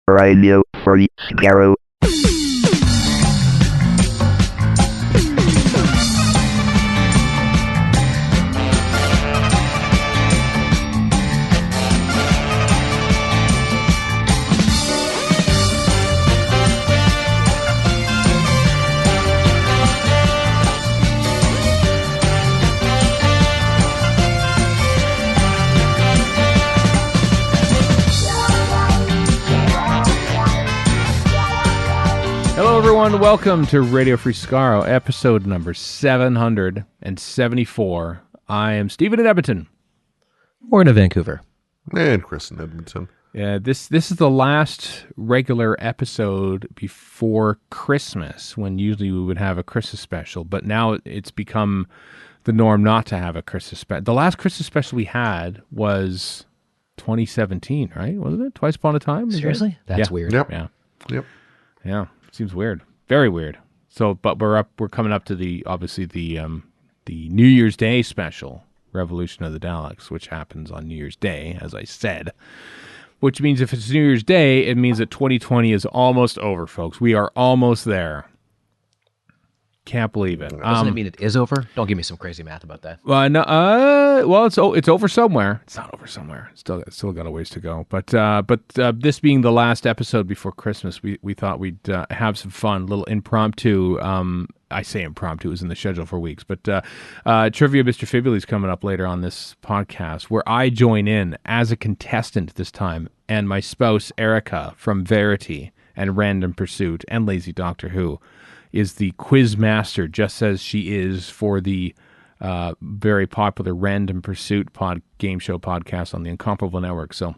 Radio for Skaro. Hello, everyone. Welcome to Radio Free Skaro, episode number 774. I am Stephen in Edmonton. Warren in Vancouver. And Chris in Edmonton. Yeah, this is the last regular episode before Christmas, when usually we would have a Christmas special. But now it's become the norm not to have a Christmas special. The last Christmas special we had was 2017, right? Wasn't it? Twice Upon a Time? Seriously? That's Yeah. weird. Yep. Yeah. Yep. Yeah. Seems weird. Very weird. So, but we're coming up to the New Year's Day special, Revolution of the Daleks, which happens on New Year's Day, as I said. Which means if it's New Year's Day, it means that 2020 is almost over, folks. We are almost there. Can't believe it. Doesn't it mean it is over? Don't give me some crazy math about that. Well, it's over somewhere. It's not over somewhere. It's still got a ways to go. But this being the last episode before Christmas, we thought we'd have some fun, a little impromptu. I say impromptu, it was in the schedule for weeks, but Trivia Mr. Fibuli is coming up later on this podcast, where I join in as a contestant this time, and my spouse Erika from Verity and Random Pursuit and Lazy Doctor Who is the quiz master, just as she is for the very popular Random Pursuit game show podcast on the Incomparable Network. So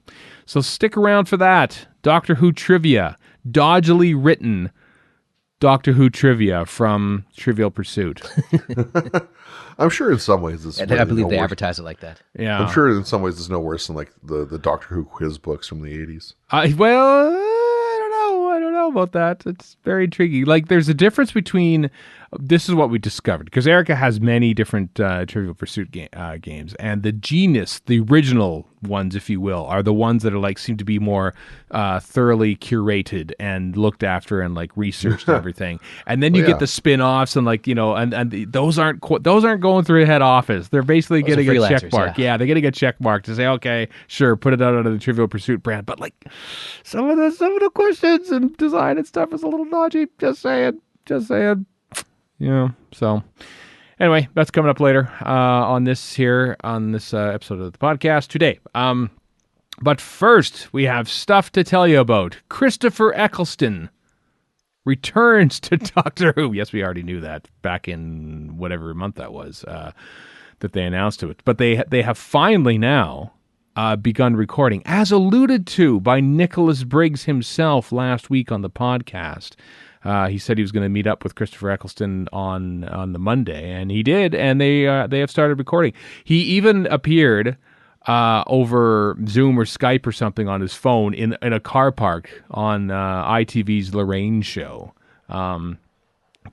stick around for that. Doctor Who trivia, dodgily written Doctor Who trivia from Trivial Pursuit. I'm sure in some ways this is I believe they worse. advertise it like that. Yeah, I'm sure in some ways it's no worse than like the Doctor Who quiz books from the 80s. I don't know about that. It's very intriguing. Like, there's a difference between. This is what we discovered, because Erika has many different Trivial Pursuit games, and the genius, the original ones, if you will, are the ones that are like seem to be more thoroughly curated and looked after and like researched and everything. And then you get the spin-offs and like, you know, and those aren't going through a head office. They're basically getting a check mark. Yeah, they're getting a check mark to say, okay, sure, put it out under the Trivial Pursuit brand. But like some of the questions and design and stuff is a little dodgy. Just saying. Yeah. So anyway, that's coming up later on this episode of the podcast today. But first, we have stuff to tell you about. Christopher Eccleston returns to Doctor Who. Yes, we already knew that back in whatever month that was that they announced it. But they have finally now begun recording, as alluded to by Nicholas Briggs himself last week on the podcast. He said he was going to meet up with Christopher Eccleston on the Monday, and he did, and they have started recording. He even appeared over Zoom or Skype or something on his phone in a car park on ITV's Lorraine show.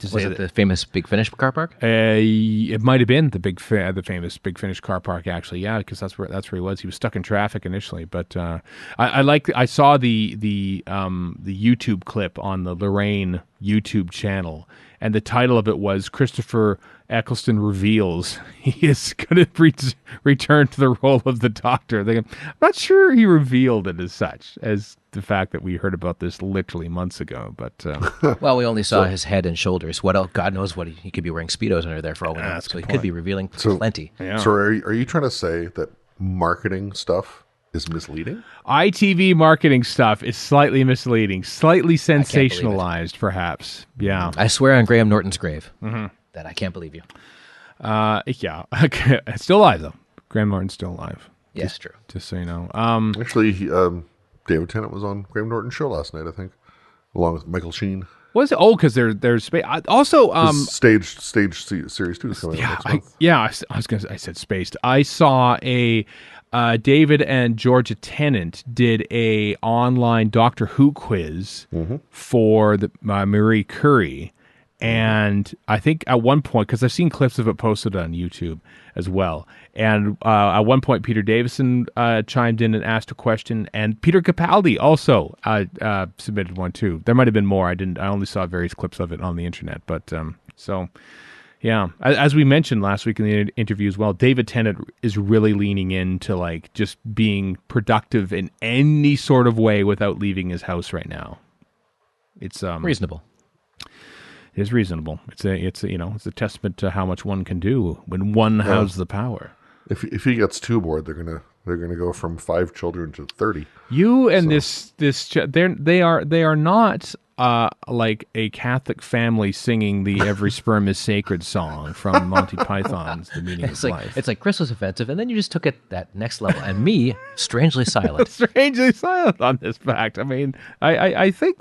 Was it the famous Big Finish car park? It might have been the famous Big Finish car park, actually. Yeah, because that's where he was. He was stuck in traffic initially, but I saw the YouTube clip on the Lorraine YouTube channel, and the title of it was Christopher Eccleston reveals he is going to return to the role of the Doctor. I'm not sure he revealed it as such, as the fact that we heard about this literally months ago. But well, we only saw his head and shoulders. What else? God knows what he could be wearing Speedos under there for all we know. So he could be revealing plenty. Yeah. So are you trying to say that marketing stuff is misleading? ITV marketing stuff is slightly misleading, slightly sensationalized, perhaps. Yeah. I swear on Graham Norton's grave that I can't believe you. Yeah. It's still alive, though. Graham Norton's still alive. Yes, true. Just so you know. Actually, David Tennant was on Graham Norton's show last night, I think, along with Michael Sheen. Was it? Oh, because there's also Stage series 2 is coming out next month. I said spaced. I saw a David and Georgia Tennant did a online Doctor Who quiz for the Marie Curie, And I think at one point, because I've seen clips of it posted on YouTube as well, and at one point Peter Davison chimed in and asked a question, and Peter Capaldi also submitted one too. There might have been more. I only saw various clips of it on the internet, but so. Yeah, as we mentioned last week in the interview as well, David Tennant is really leaning into like just being productive in any sort of way without leaving his house right now. It's reasonable. It is reasonable. It's a testament to how much one can do when one has the power. If he gets too bored, they're gonna go from 5 children to 30. You and they are not like a Catholic family singing the "Every Sperm Is Sacred" song from Monty Python's The Meaning of Life. It's like Chris was offensive, and then you just took it that next level, and me strangely silent. Strangely silent on this fact. I mean, I think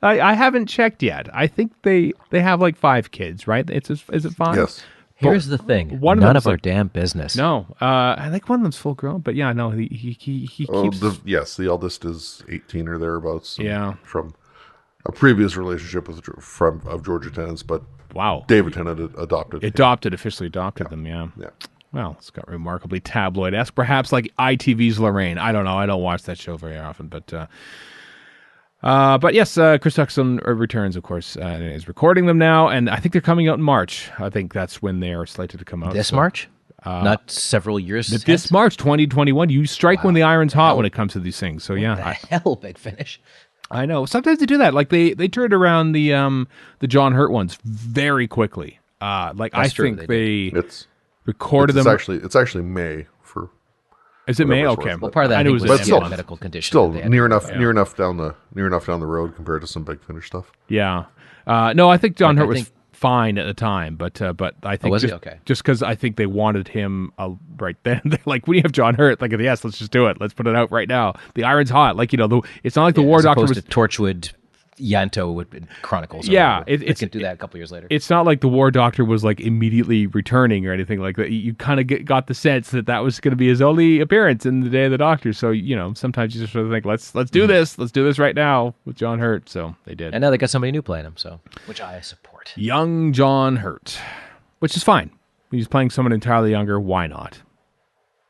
I haven't checked yet. I think they have like 5 kids, right? Is it 5? Yes. Here's the thing: none of our damn business. No, I think one of them's full grown, but yeah, no, he keeps. The eldest is 18 or thereabouts. Yeah, from a previous relationship of Georgia Tennant's, but wow, David Tennant officially adopted them. Yeah. Well, it's got remarkably tabloid-esque, perhaps like ITV's Lorraine. I don't know. I don't watch that show very often, but yes, Chris Eccleston returns, of course, and is recording them now, and I think they're coming out in March. I think that's when they are slated to come out. This March? Not several years This March, 2021. You strike when the iron's hot when it comes to these things. So, yeah. What the hell, Big Finish? I know. Sometimes they do that. Like, they turned around the John Hurt ones very quickly. I think they recorded them. It's actually May for... Is it May? Okay. Well, part of that was a medical condition. Still near enough down the road compared to some Big Finish stuff. Yeah. No, I think John Hurt was fine at the time, but I think just because I think they wanted him right then. They're like, we have John Hurt. Like, yes, let's just do it. Let's put it out right now. The iron's hot. Like, it's not like the War Doctor was Torchwood. Yanto Chronicles. Yeah, it can do that a couple years later. It's not like the War Doctor was like immediately returning or anything like that. You kind of got the sense that was going to be his only appearance in the Day of the Doctor. So sometimes you just sort of think, let's do this. Let's do this right now with John Hurt. So they did, and now they got somebody new playing him. So which I support. Young John Hurt, which is fine. He's playing someone entirely younger. Why not?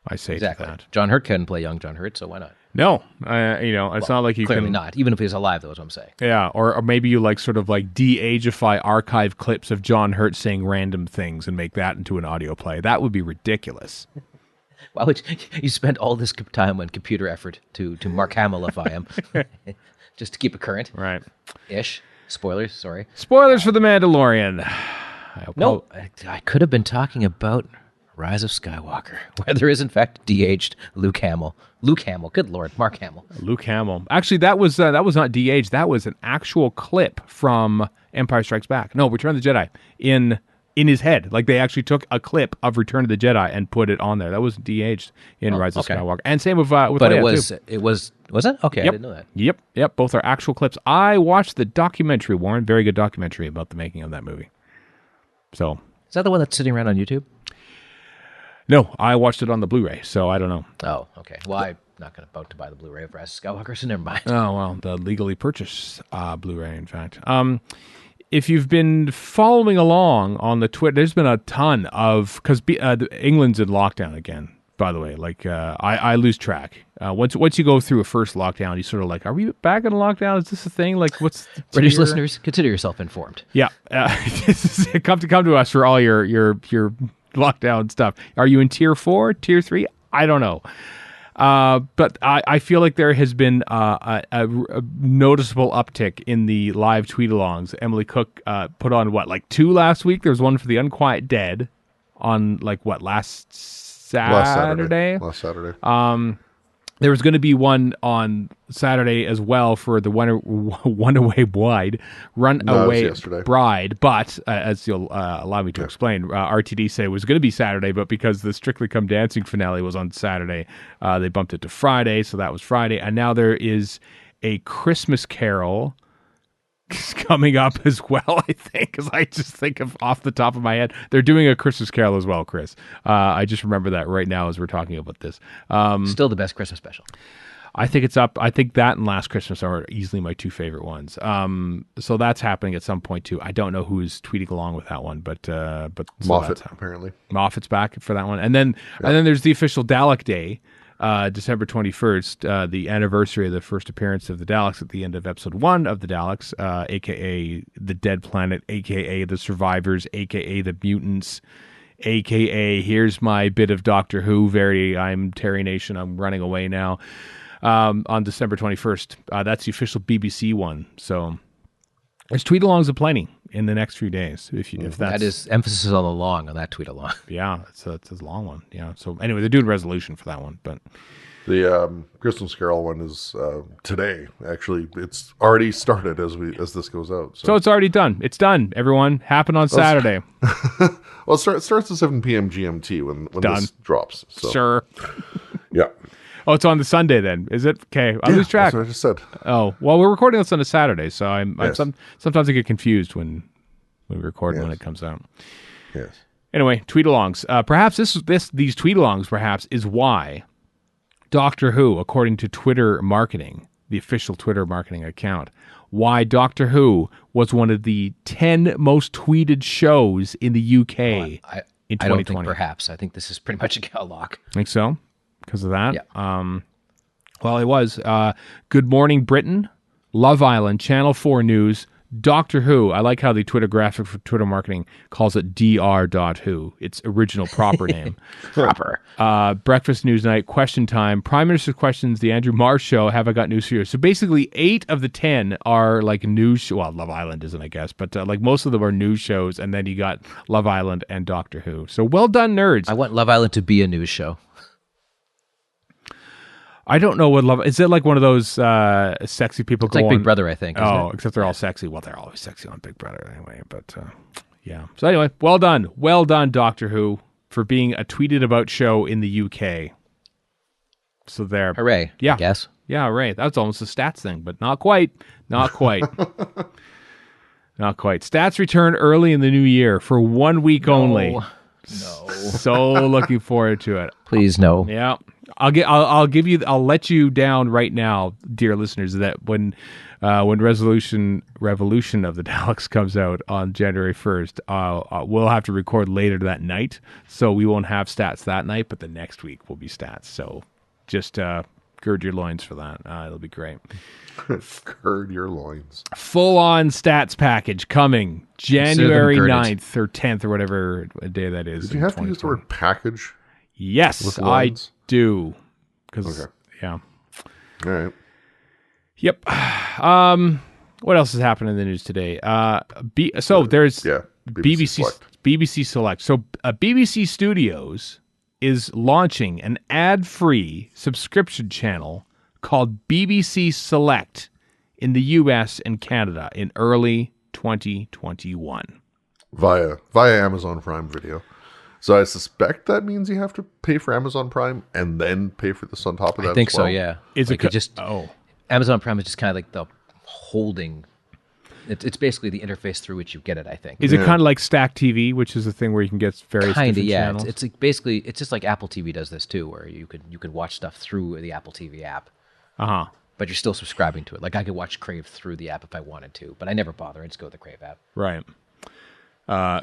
I say exactly. To that. John Hurt couldn't play young John Hurt, so why not? No, it's not like you clearly can... not, even if he's alive, though, is what I'm saying. Yeah, or maybe you sort of de-ageify archive clips of John Hurt saying random things and make that into an audio play. That would be ridiculous. Why would you spend all this time on computer effort to Mark Hamillify him? Just to keep it current? Right. Ish. Spoilers, sorry. Spoilers for The Mandalorian. I could have been talking about Rise of Skywalker, where there is, in fact, de-aged Luke Hamill. Luke Hamill, good Lord, Mark Hamill. Luke Hamill. Actually, that was not de-aged. That was an actual clip from Empire Strikes Back. No, Return of the Jedi in his head. Like, they actually took a clip of Return of the Jedi and put it on there. That was de-aged in Rise of Skywalker. And same with but Leia, it was it? Okay, yep. I didn't know that. Yep. Both are actual clips. I watched the documentary, Warren. Very good documentary about the making of that movie. So, is that the one that's sitting around on YouTube? No, I watched it on the Blu-ray, so I don't know. Oh, okay. Well, I'm not about to buy the Blu-ray of Rise of Skywalker, so never mind. Oh, well, the legally purchased Blu-ray, in fact. If you've been following along on the Twitter, there's been a ton of... Because England's in lockdown again, by the way. I lose track. Once you go through a first lockdown, you sort of are we back in lockdown? Is this a thing? What's British listeners, consider yourself informed. Yeah. Come to us for all your lockdown stuff. Are you in tier 4, tier 3? I don't know. But I feel like there has been a noticeable uptick in the live tweet-alongs. Emily Cook put on, 2 last week? There was one for The Unquiet Dead on, last Saturday? Last Saturday. There was going to be one on Saturday as well for the Runaway Bride, but as you'll allow me to explain, RTD said it was going to be Saturday, but because the Strictly Come Dancing finale was on Saturday, they bumped it to Friday, so that was Friday, and now there is a Christmas Carol coming up as well, I think, because I just think of off the top of my head, they're doing a Christmas Carol as well, Chris. I just remember that right now as we're talking about this. Still the best Christmas special. I think it's up. I think that and Last Christmas are easily my two favorite ones. So that's happening at some point too. I don't know who's tweeting along with that one, but so Moffat apparently. Moffat's back for that one, and then there's the official Dalek Day, December 21st, the anniversary of the first appearance of the Daleks at the end of episode 1 of the Daleks, aka the Dead Planet, aka the Survivors, aka the Mutants. AKA, here's my bit of Doctor Who, Verity, I'm Terry Nation, I'm running away now, on December 21st. That's the official BBC one. So there's tweet-alongs aplenty in the next few days. If that's... That is emphasis on the long on that tweet-along. Yeah, it's a long one. Yeah. So anyway, they're doing resolution for that one. But the Crystal Skaro one is today. Actually, it's already started as this goes out. So it's already done. It's done, everyone. Happened on Saturday. Well, it starts at 7 p.m. GMT when this drops. So. Sure. Yeah. Oh, it's on the Sunday then, is it? Okay, I lose track. That's what I just said. Oh, well, we're recording this on a Saturday, so sometimes I get confused when we record when it comes out. Yes. Anyway, tweet-alongs. Perhaps these tweet-alongs perhaps is why Doctor Who, according to Twitter marketing, the official Twitter marketing account, why Doctor Who was one of the 10 most tweeted shows in the UK in 2020. I don't think perhaps. I think this is pretty much a lock. Think so? Because of that? Yeah. Well, it was Good Morning Britain, Love Island, Channel 4 News, Doctor Who. I like how the Twitter graphic for Twitter marketing calls it dr.who. Its original proper name. Proper. Breakfast News Night, Question Time, Prime Minister's Questions, The Andrew Marr Show, Have I Got News for You? So basically 8 of the 10 are like news well, Love Island isn't, I guess, but like most of them are news shows, and then you got Love Island and Doctor Who. So well done, nerds. I want Love Island to be a news show. I don't know what Love... Is it like one of those sexy people It's like going... Big Brother, I think. Oh, except they're all sexy. Well, they're always sexy on Big Brother anyway, but yeah. So anyway, well done. Well done, Doctor Who, for being a tweeted about show in the UK. So there. Hooray. Yeah. I guess. Yeah, hooray. That's almost a stats thing, but not quite. Not quite. Not quite. Stats return early in the new year for 1 week only. No. So looking forward to it. Please, no. Yeah. I'll let you down right now, dear listeners, that when Revolution of the Daleks comes out on January 1st, we'll have to record later that night, so we won't have stats that night, but the next week will be stats. So just gird your loins for that. It'll be great. Gird your loins. Full-on stats package coming January 9th or 10th or whatever day that is. Did you have to use the word package? Yes, I do. Okay. Yeah. All right. Yep. What else has happened in the news today? There's BBC Select. So BBC Studios is launching an ad-free subscription channel called BBC Select in the US and Canada in early 2021. Via Amazon Prime Video. So I suspect that means you have to pay for Amazon Prime and then pay for this on top of that. I think as well. so, yeah. Amazon Prime is just kind of like the holding. It's basically the interface through which you get it, I think. Is it kind of like Stack TV, which is a thing where you can get various different channels? It's like basically, it's just like Apple TV does this too, where you could watch stuff through the Apple TV app. Uh-huh. But you're still subscribing to it. Like I could watch Crave through the app if I wanted to, but I never bother. I just go with the Crave app. Right.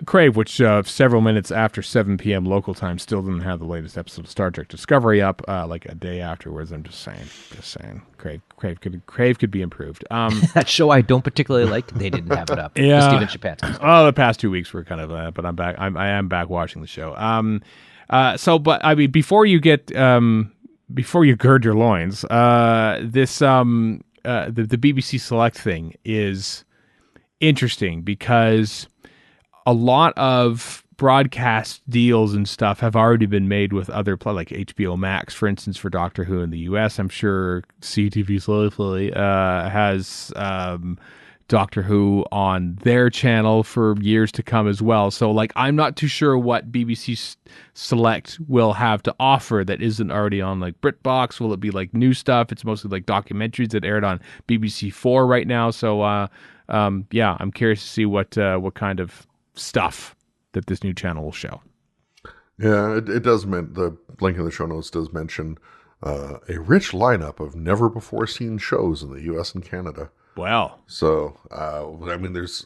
Crave, which several minutes after 7 p.m. local time still didn't have the latest episode of Star Trek Discovery up, like a day afterwards. I'm just saying. Crave could be improved. That show I don't particularly like, they didn't have it up. Yeah. The Steven Shapansky. Oh, the past 2 weeks were kind of, but I'm back. I am back watching the show. But I mean, before you gird your loins, this the BBC Select thing is interesting because a lot of broadcast deals and stuff have already been made with other like HBO Max, for instance, for Doctor Who in the US. I'm sure CTV Slowly has Doctor Who on their channel for years to come as well. So like, I'm not too sure what BBC Select will have to offer that isn't already on like BritBox. Will it be like new stuff? It's mostly like documentaries that aired on BBC 4 right now. So I'm curious to see what kind of stuff that this new channel will show. Yeah, it does mean the link in the show notes does mention a rich lineup of never-before-seen shows in the U.S. and Canada. Well, So, I mean, there's,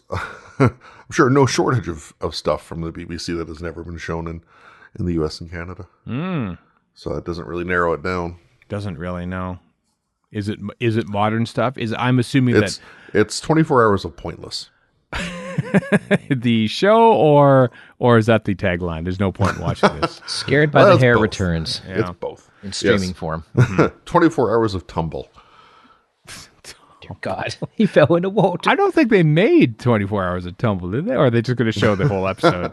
I'm sure, no shortage of stuff from the BBC that has never been shown in the U.S. and Canada. So that doesn't really narrow it down. doesn't really know. Is it modern stuff? I'm assuming It's 24 hours of pointless. the show, or is that the tagline? There's no point in watching this. Scared by Well, the it's Hair both. returns It's both. in streaming Yes. form. 24 hours of tumble. Dear God, he fell in a boat. I don't think they made 24 hours of Tumble, did they? Or are they just going to show the whole episode?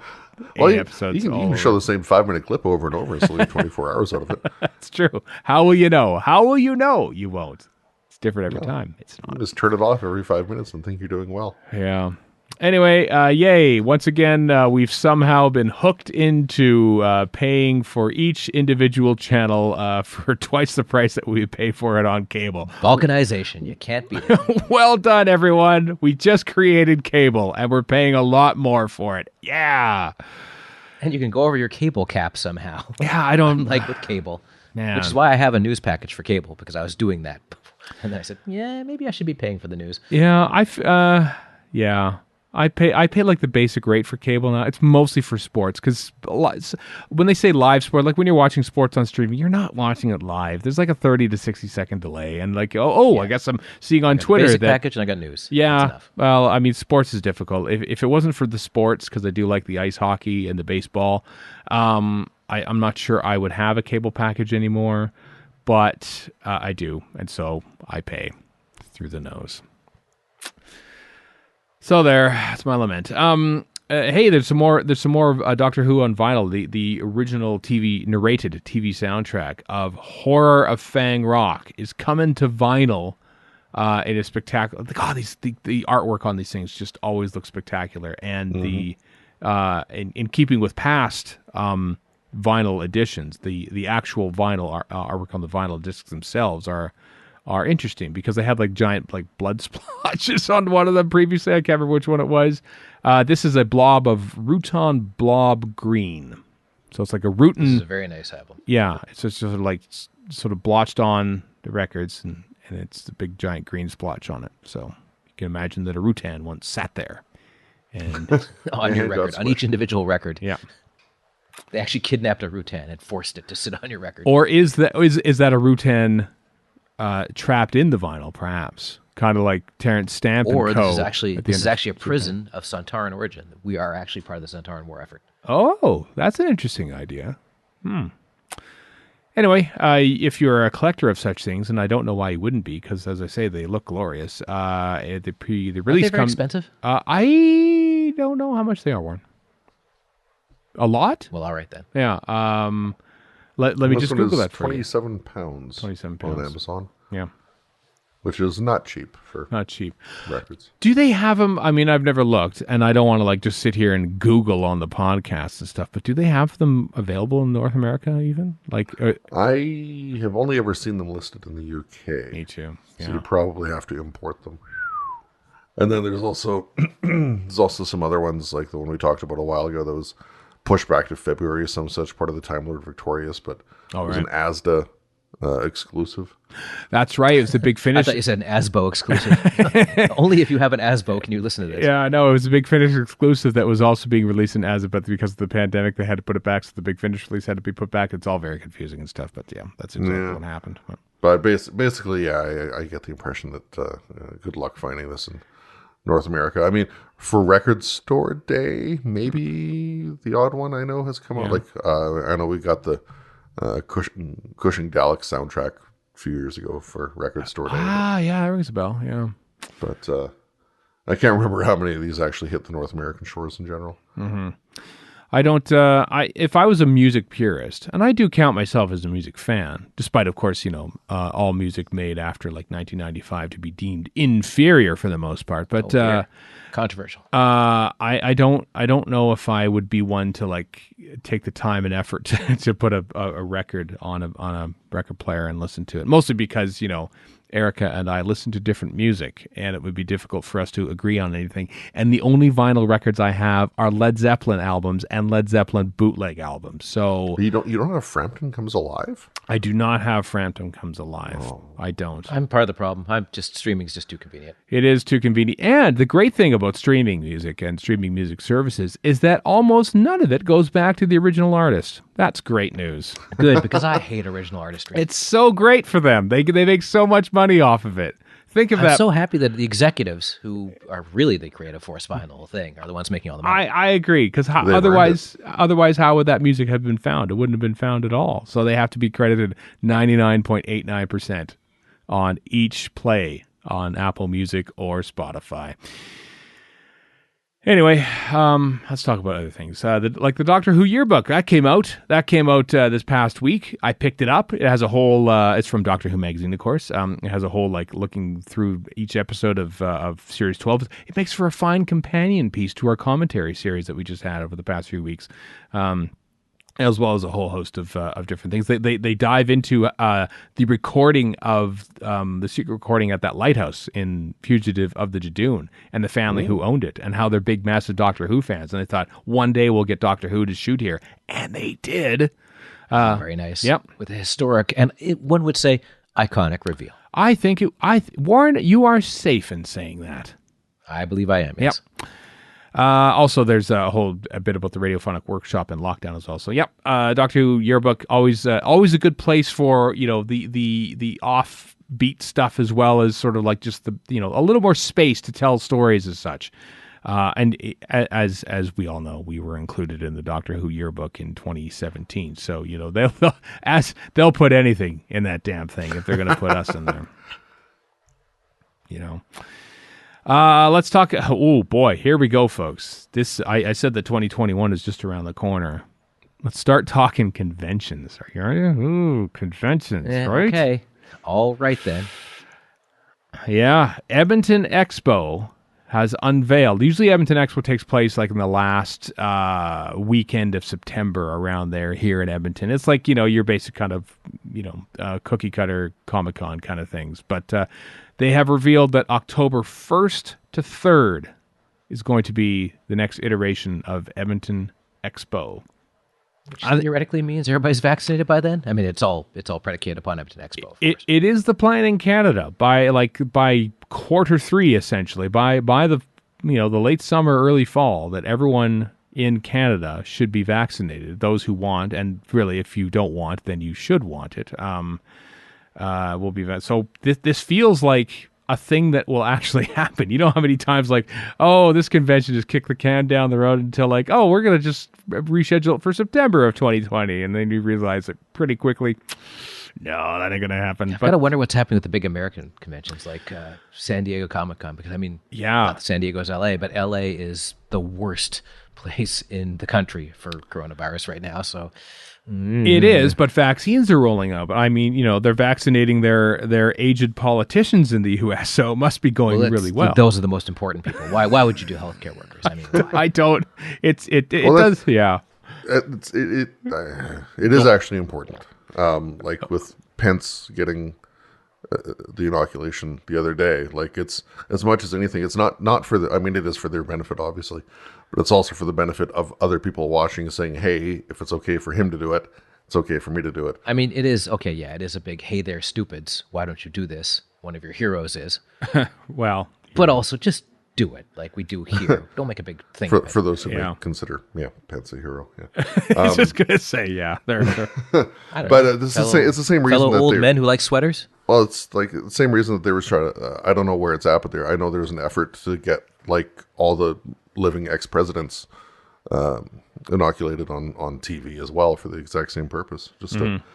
Well, Eight you episodes. can all show over. the same 5-minute clip over and over and still get 24 hours out of it. That's true. How will you know? How will you know? You won't. It's different every time. It's You not. just turn it off every 5 minutes and think you're doing well. Yeah. Anyway, yay. Once again, we've somehow been hooked into paying for each individual channel for twice the price that we pay for it on cable. Balkanization. You can't beat it. Well done, everyone. We just created cable, and we're paying a lot more for it. Yeah. And you can go over your cable cap somehow. Yeah, I don't Like with cable. Man. Which is why I have a news package for cable, because I was doing that. And then I said, yeah, maybe I should be paying for the news. Yeah, I pay like the basic rate for cable now. It's mostly for sports because when they say live sport, like when you're watching sports on streaming, you're not watching it live. There's like a 30 to 60 second delay, and like I guess I'm seeing on Twitter Basic that package, and I got news. That's yeah. enough. Well, I mean, sports is difficult. If it wasn't for the sports, because I do like the ice hockey and the baseball, I'm not sure I would have a cable package anymore, but I do, and so I pay through the nose. So that's my lament. Hey, there's some more of Doctor Who on vinyl. The original narrated TV soundtrack of Horror of Fang Rock is coming to vinyl. It is spectacular. God, the artwork on these things just always looks spectacular, and in keeping with past vinyl editions, the actual vinyl artwork on the vinyl discs themselves are interesting because they had like giant like blood splotches on one of them previously. I can't remember which one it was. This is a blob of Rutan Blob Green. So it's like a Rutan. This is a very nice album. Yeah. It's just sort of like sort of blotched on the records and it's a big giant green splotch on it. So you can imagine that a Rutan once sat there. And On your record, on each individual record. yeah. They actually kidnapped a Rutan and forced it to sit on your record. Or is that a Rutan trapped in the vinyl, perhaps, kind of like Terrence Stamp and Or Co. this is actually at the end of a prison of Sontaran origin. We are actually part of the Sontaran war effort. Oh, that's an interesting idea. Anyway, if you're a collector of such things, and I don't know why you wouldn't be, because as I say, they look glorious. The release Are they very comes. expensive? I don't know how much they are, Warren. A lot? Well, all right then. Yeah. Let me This just one Google is that for you. £27. 27 on pounds. Amazon, Yeah, which is not cheap for not cheap. records. Do they have them? I mean, I've never looked, and I don't want to like just sit here and Google on the podcast and stuff. But do they have them available in North America? Even like I have only ever seen them listed in the UK. me too. So Yeah. you probably have to import them. And then there's also some other ones like the one we talked about a while ago that was pushed back to February, some such part of the Time Lord Victorious, but Oh, it was right. an ASDA exclusive. That's right. It was the Big I Finish. thought you said an ASBO exclusive. Only if you have an ASBO can you listen to this. Yeah, no, it was a Big Finish exclusive that was also being released in Asda, but because of the pandemic, they had to put it back. So the Big Finish release had to be put back. It's all very confusing and stuff, but yeah, that's exactly what happened. But basically, yeah, I get the impression that good luck finding this in North America. I mean, for Record Store Day, maybe the odd one I know has come out. Like, I know we got the Cushing Daleks soundtrack a few years ago for Record Store Day. Yeah, that rings a bell. Yeah. But I can't remember how many of these actually hit the North American shores in general. I don't. If I was a music purist, and I do count myself as a music fan, despite, of course, all music made after like 1995 to be deemed inferior for the most part. But Controversial. I don't know if I would be one to like take the time and effort to put a record on a record player and listen to it. Mostly because Erika and I listen to different music, and it would be difficult for us to agree on anything. And the only vinyl records I have are Led Zeppelin albums and Led Zeppelin bootleg albums. So you don't have Frampton Comes Alive? I do not have Frampton Comes Alive. Oh. I don't. I'm part of the problem. Streaming's just too convenient. It is too convenient. And the great thing about streaming music and streaming music services is that almost none of it goes back to the original artist. That's great news. Good, because I hate original artistry. It's so great for them. They make so much money off of it. Think of that. I'm so happy that the executives, who are really the creative force behind the whole thing, are the ones making all the money. I agree, because otherwise, how would that music have been found? It wouldn't have been found at all. So they have to be credited 99.89% on each play on Apple Music or Spotify. Anyway, let's talk about other things. Like the Doctor Who Yearbook that came out. This past week. I picked it up. It has a whole. It's from Doctor Who magazine, of course. It has a whole looking through each episode of series 12. It makes for a fine companion piece to our commentary series that we just had over the past few weeks. As well as a whole host of different things. They dive into the recording of the secret recording at that lighthouse in Fugitive of the Jadoon and the family who owned it, and how they're big, massive Doctor Who fans. And they thought, one day we'll get Doctor Who to shoot here. And they did. Very nice. Yep. With a historic, and one would say, iconic reveal. I think Warren, you are safe in saying that. I believe I am, yes. Yep. Also, there's a bit about the radiophonic workshop and lockdown as well. So, yep, Doctor Who Yearbook, always a good place for, the offbeat stuff, as well as sort of like just the, a little more space to tell stories as such. And as we all know, we were included in the Doctor Who Yearbook in 2017. So, they'll put anything in that damn thing if they're going to put us in there. Let's talk. Oh boy, here we go, folks. I said that 2021 is just around the corner. Let's start talking conventions. Are you? Ooh, conventions, right? Okay. All right then. Yeah, Edmonton Expo has unveiled. Usually, Edmonton Expo takes place like in the last weekend of September, around there here in Edmonton. It's like your basic kind of cookie cutter Comic-Con kind of things, but. They have revealed that October 1st to 3rd is going to be the next iteration of Edmonton Expo. Which theoretically means everybody's vaccinated by then? I mean, it's all predicated upon Edmonton Expo. It is the plan in Canada by quarter 3, essentially, by the the late summer, early fall, that everyone in Canada should be vaccinated. Those who want, and really, if you don't want, then you should want it. Will be so. This feels like a thing that will actually happen. You know how many times this convention just kicked the can down the road until we're gonna just reschedule it for September of 2020, and then you realize it pretty quickly. No, that ain't gonna happen. I gotta wonder what's happening with the big American conventions like San Diego Comic-Con, because not that San Diego's LA, but LA is the worst place in the country for coronavirus right now. So. It is, but vaccines are rolling out. They're vaccinating their aged politicians in the U.S., so it must be going really well. Those are the most important people. Why would you do healthcare workers? I don't. It does. Yeah. It is actually important. With Pence getting the inoculation the other day, it's as much as anything, it's not for it is for their benefit, obviously, but it's also for the benefit of other people watching, saying, hey, if it's okay for him to do it, it's okay for me to do it. It is okay. Yeah, it is a big, hey there, stupids, why don't you do this? One of your heroes is. Well, but also just do it like we do here. Don't make a big thing for those who may consider Pence a hero. Yeah. I was just gonna say they're but it's the same reason that old men who like sweaters. Well, it's like the same reason that they were trying to. I don't know where it's at, but I know there was an effort to get all the living ex-presidents inoculated on TV as well, for the exact same purpose.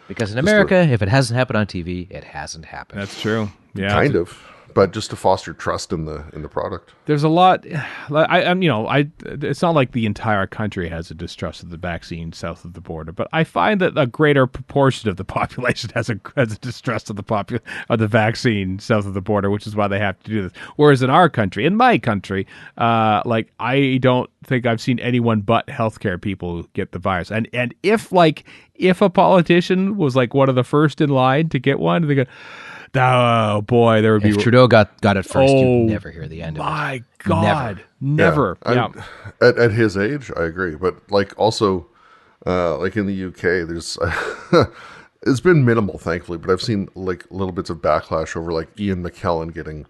Because in America, if it hasn't happened on TV, it hasn't happened. That's true. Yeah, kind of. But just to foster trust in the product. There's a lot. It's not like the entire country has a distrust of the vaccine south of the border, but I find that a greater proportion of the population has a distrust of the vaccine south of the border, which is why they have to do this. Whereas in my country, I don't think I've seen anyone but healthcare people get the virus. And if a politician was one of the first in line to get one, they go, Oh boy, there would be. If Trudeau got it first, Oh, you'd never hear the end of it. My God, never. Yeah. At his age, I agree. But like also, like in the UK, there's it's been minimal, thankfully. But I've seen like little bits of backlash over like Ian McKellen getting.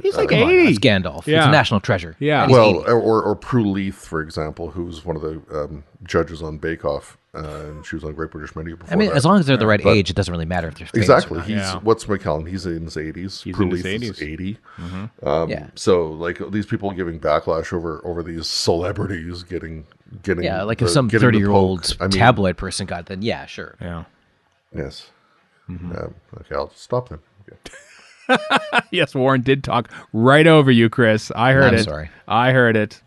He's like Come on, 80. it's Gandalf. Yeah. It's a national treasure. Yeah. And he's Well, 80. or Prue Leith, for example, who was one of the judges on Bake Off, and she was on Great British Menu before. I mean, that. as long as they're the right age, it doesn't really matter if they're famous Exactly. or not. He's what's McKellen? He's in his 80s. He's Prue in his Leith is 80s. 80. Yeah. So like these people giving backlash over these celebrities getting Yeah, like the- if some getting the 30-year-old poke. I mean, tabloid person got, then yeah, sure. Yeah. Yes. Okay, I'll stop then. Okay. Yes, Warren did talk right over you, Chris. I heard I'm it. sorry. I heard it.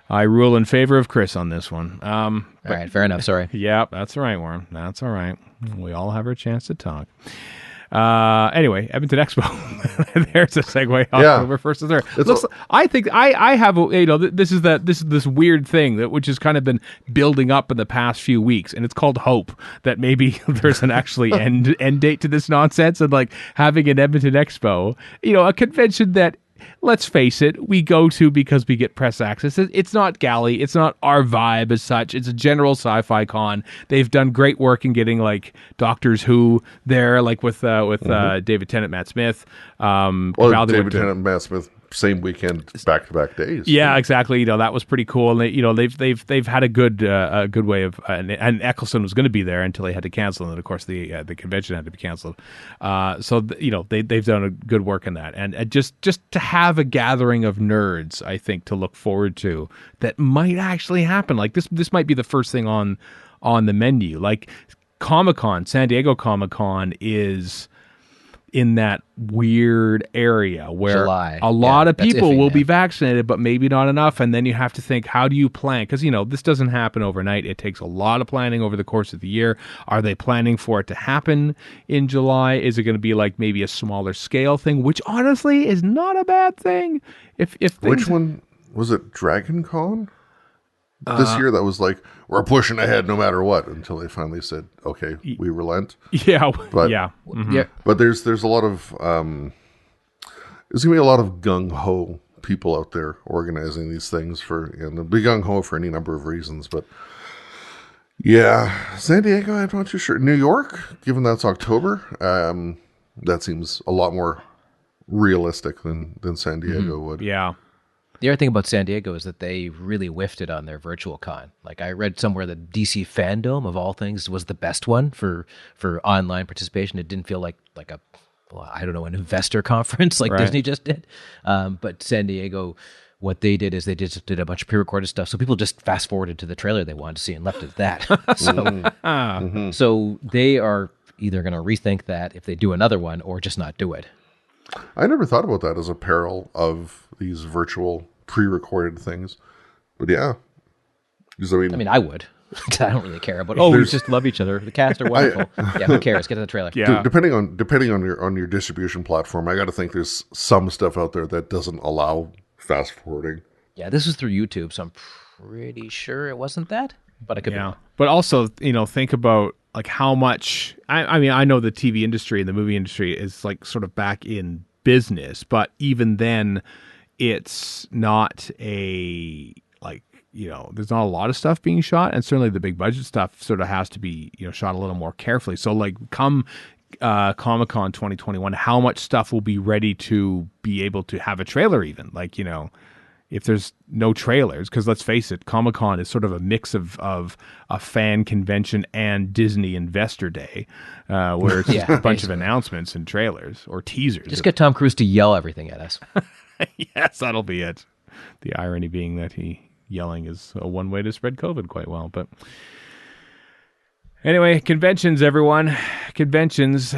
I rule in favor of Chris on this one. All right, fair enough. Sorry. Yeah, that's all right, Warren. That's all right. We all have our chance to talk. Anyway, Edmonton Expo. There's a segue. October 1st to 3rd. I think I have this is this weird thing which has kind of been building up in the past few weeks, and it's called hope that maybe there's an actually end date to this nonsense, and like having an Edmonton Expo, a convention that, let's face it, we go to because we get press access. It's not Galley. It's not our vibe as such. It's a general sci-fi con. They've done great work in getting like Doctors Who there, like with David Tennant, Matt Smith. David Tennant, Matt Smith, same weekend, back-to-back days. Yeah, exactly. That was pretty cool. And they've had a good way of, and Eccleston was going to be there until they had to cancel, and then of course the convention had to be canceled. They've done a good work in that, and just to have a gathering of nerds, I think, to look forward to that might actually happen. Like this might be the first thing on the menu. Like Comic-Con, San Diego Comic-Con is in that weird area where a lot of people will be vaccinated, but maybe not enough. And then you have to think, how do you plan? Because, this doesn't happen overnight. It takes a lot of planning over the course of the year. Are they planning for it to happen in July? Is it going to be like maybe a smaller scale thing, which honestly is not a bad thing? Which one was it? Dragon Con? This year that was like, we're pushing ahead no matter what, until they finally said, okay, we relent. Yeah. But, yeah. Mm-hmm. Yeah. But there's a lot of there's gonna be a lot of gung ho people out there organizing these things and they'll be gung ho for any number of reasons. But yeah, San Diego, I'm not too sure. New York, given that's October, that seems a lot more realistic than San Diego would. Yeah. The other thing about San Diego is that they really whiffed it on their virtual con. Like I read somewhere that DC Fandom, of all things, was the best one for online participation. It didn't feel like an investor conference like Disney just did. But San Diego, what they did is they just did a bunch of pre-recorded stuff. So people just fast forwarded to the trailer they wanted to see and left it at that. So they are either going to rethink that if they do another one or just not do it. I never thought about that as a peril of these virtual pre-recorded things, but yeah, because I mean, I would. I don't really care about. We just love each other. The cast are wonderful. Who cares? Get to the trailer. Yeah. Depending on your distribution platform, I got to think there's some stuff out there that doesn't allow fast forwarding. Yeah, this was through YouTube, so I'm pretty sure it wasn't that, but I could be wrong. But also, think about like how much. I mean, I know the TV industry and the movie industry is like sort of back in business, but even then, it's not there's not a lot of stuff being shot, and certainly the big budget stuff sort of has to be shot a little more carefully. So like come Comic-Con 2021, how much stuff will be ready to be able to have a trailer even? Like, if there's no trailers, because let's face it, Comic-Con is sort of a mix of a fan convention and Disney Investor Day, where it's just a bunch of announcements and trailers or teasers. Just get Tom Cruise to yell everything at us. Yes, that'll be it. The irony being that yelling is a one way to spread COVID quite well. But anyway, conventions, everyone. Conventions.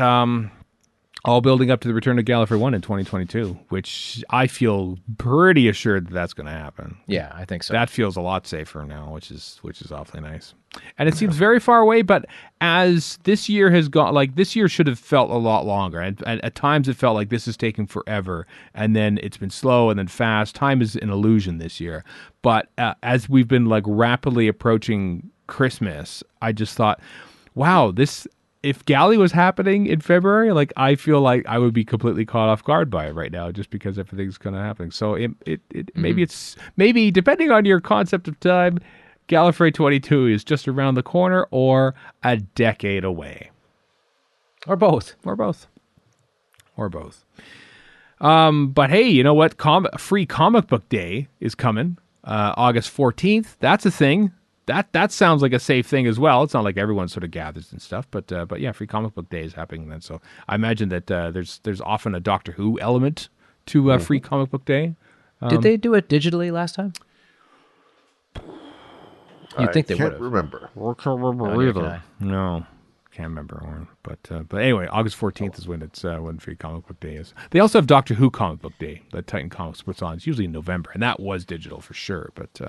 All building up to the return of Gallifrey 1 in 2022, which I feel pretty assured that's going to happen. Yeah, I think so. That feels a lot safer now, which is awfully nice. And it seems very far away, but as this year has gone, like this year should have felt a lot longer. And at times it felt like this is taking forever, and then it's been slow and then fast. Time is an illusion this year. But as we've been like rapidly approaching Christmas, I just thought, wow, this if Galley was happening in February, like I feel like I would be completely caught off guard by it right now, just because everything's kind of happening. So maybe depending on your concept of time, Gallifrey 22 is just around the corner or a decade away, or both. But hey, you know what? Free Comic Book Day is coming, August 14th. That's a thing. That sounds like a safe thing as well. It's not like everyone sort of gathers and stuff, but yeah, Free Comic Book Day is happening then. So I imagine that there's often a Doctor Who element to Free Comic Book Day. Did they do it digitally last time? You'd think they would have. Remember. I can't remember either. No, can't remember, Warren. But anyway, August 14th is when Free Comic Book Day is. They also have Doctor Who Comic Book Day that Titan Comics puts on. It's usually in November, and that was digital for sure. But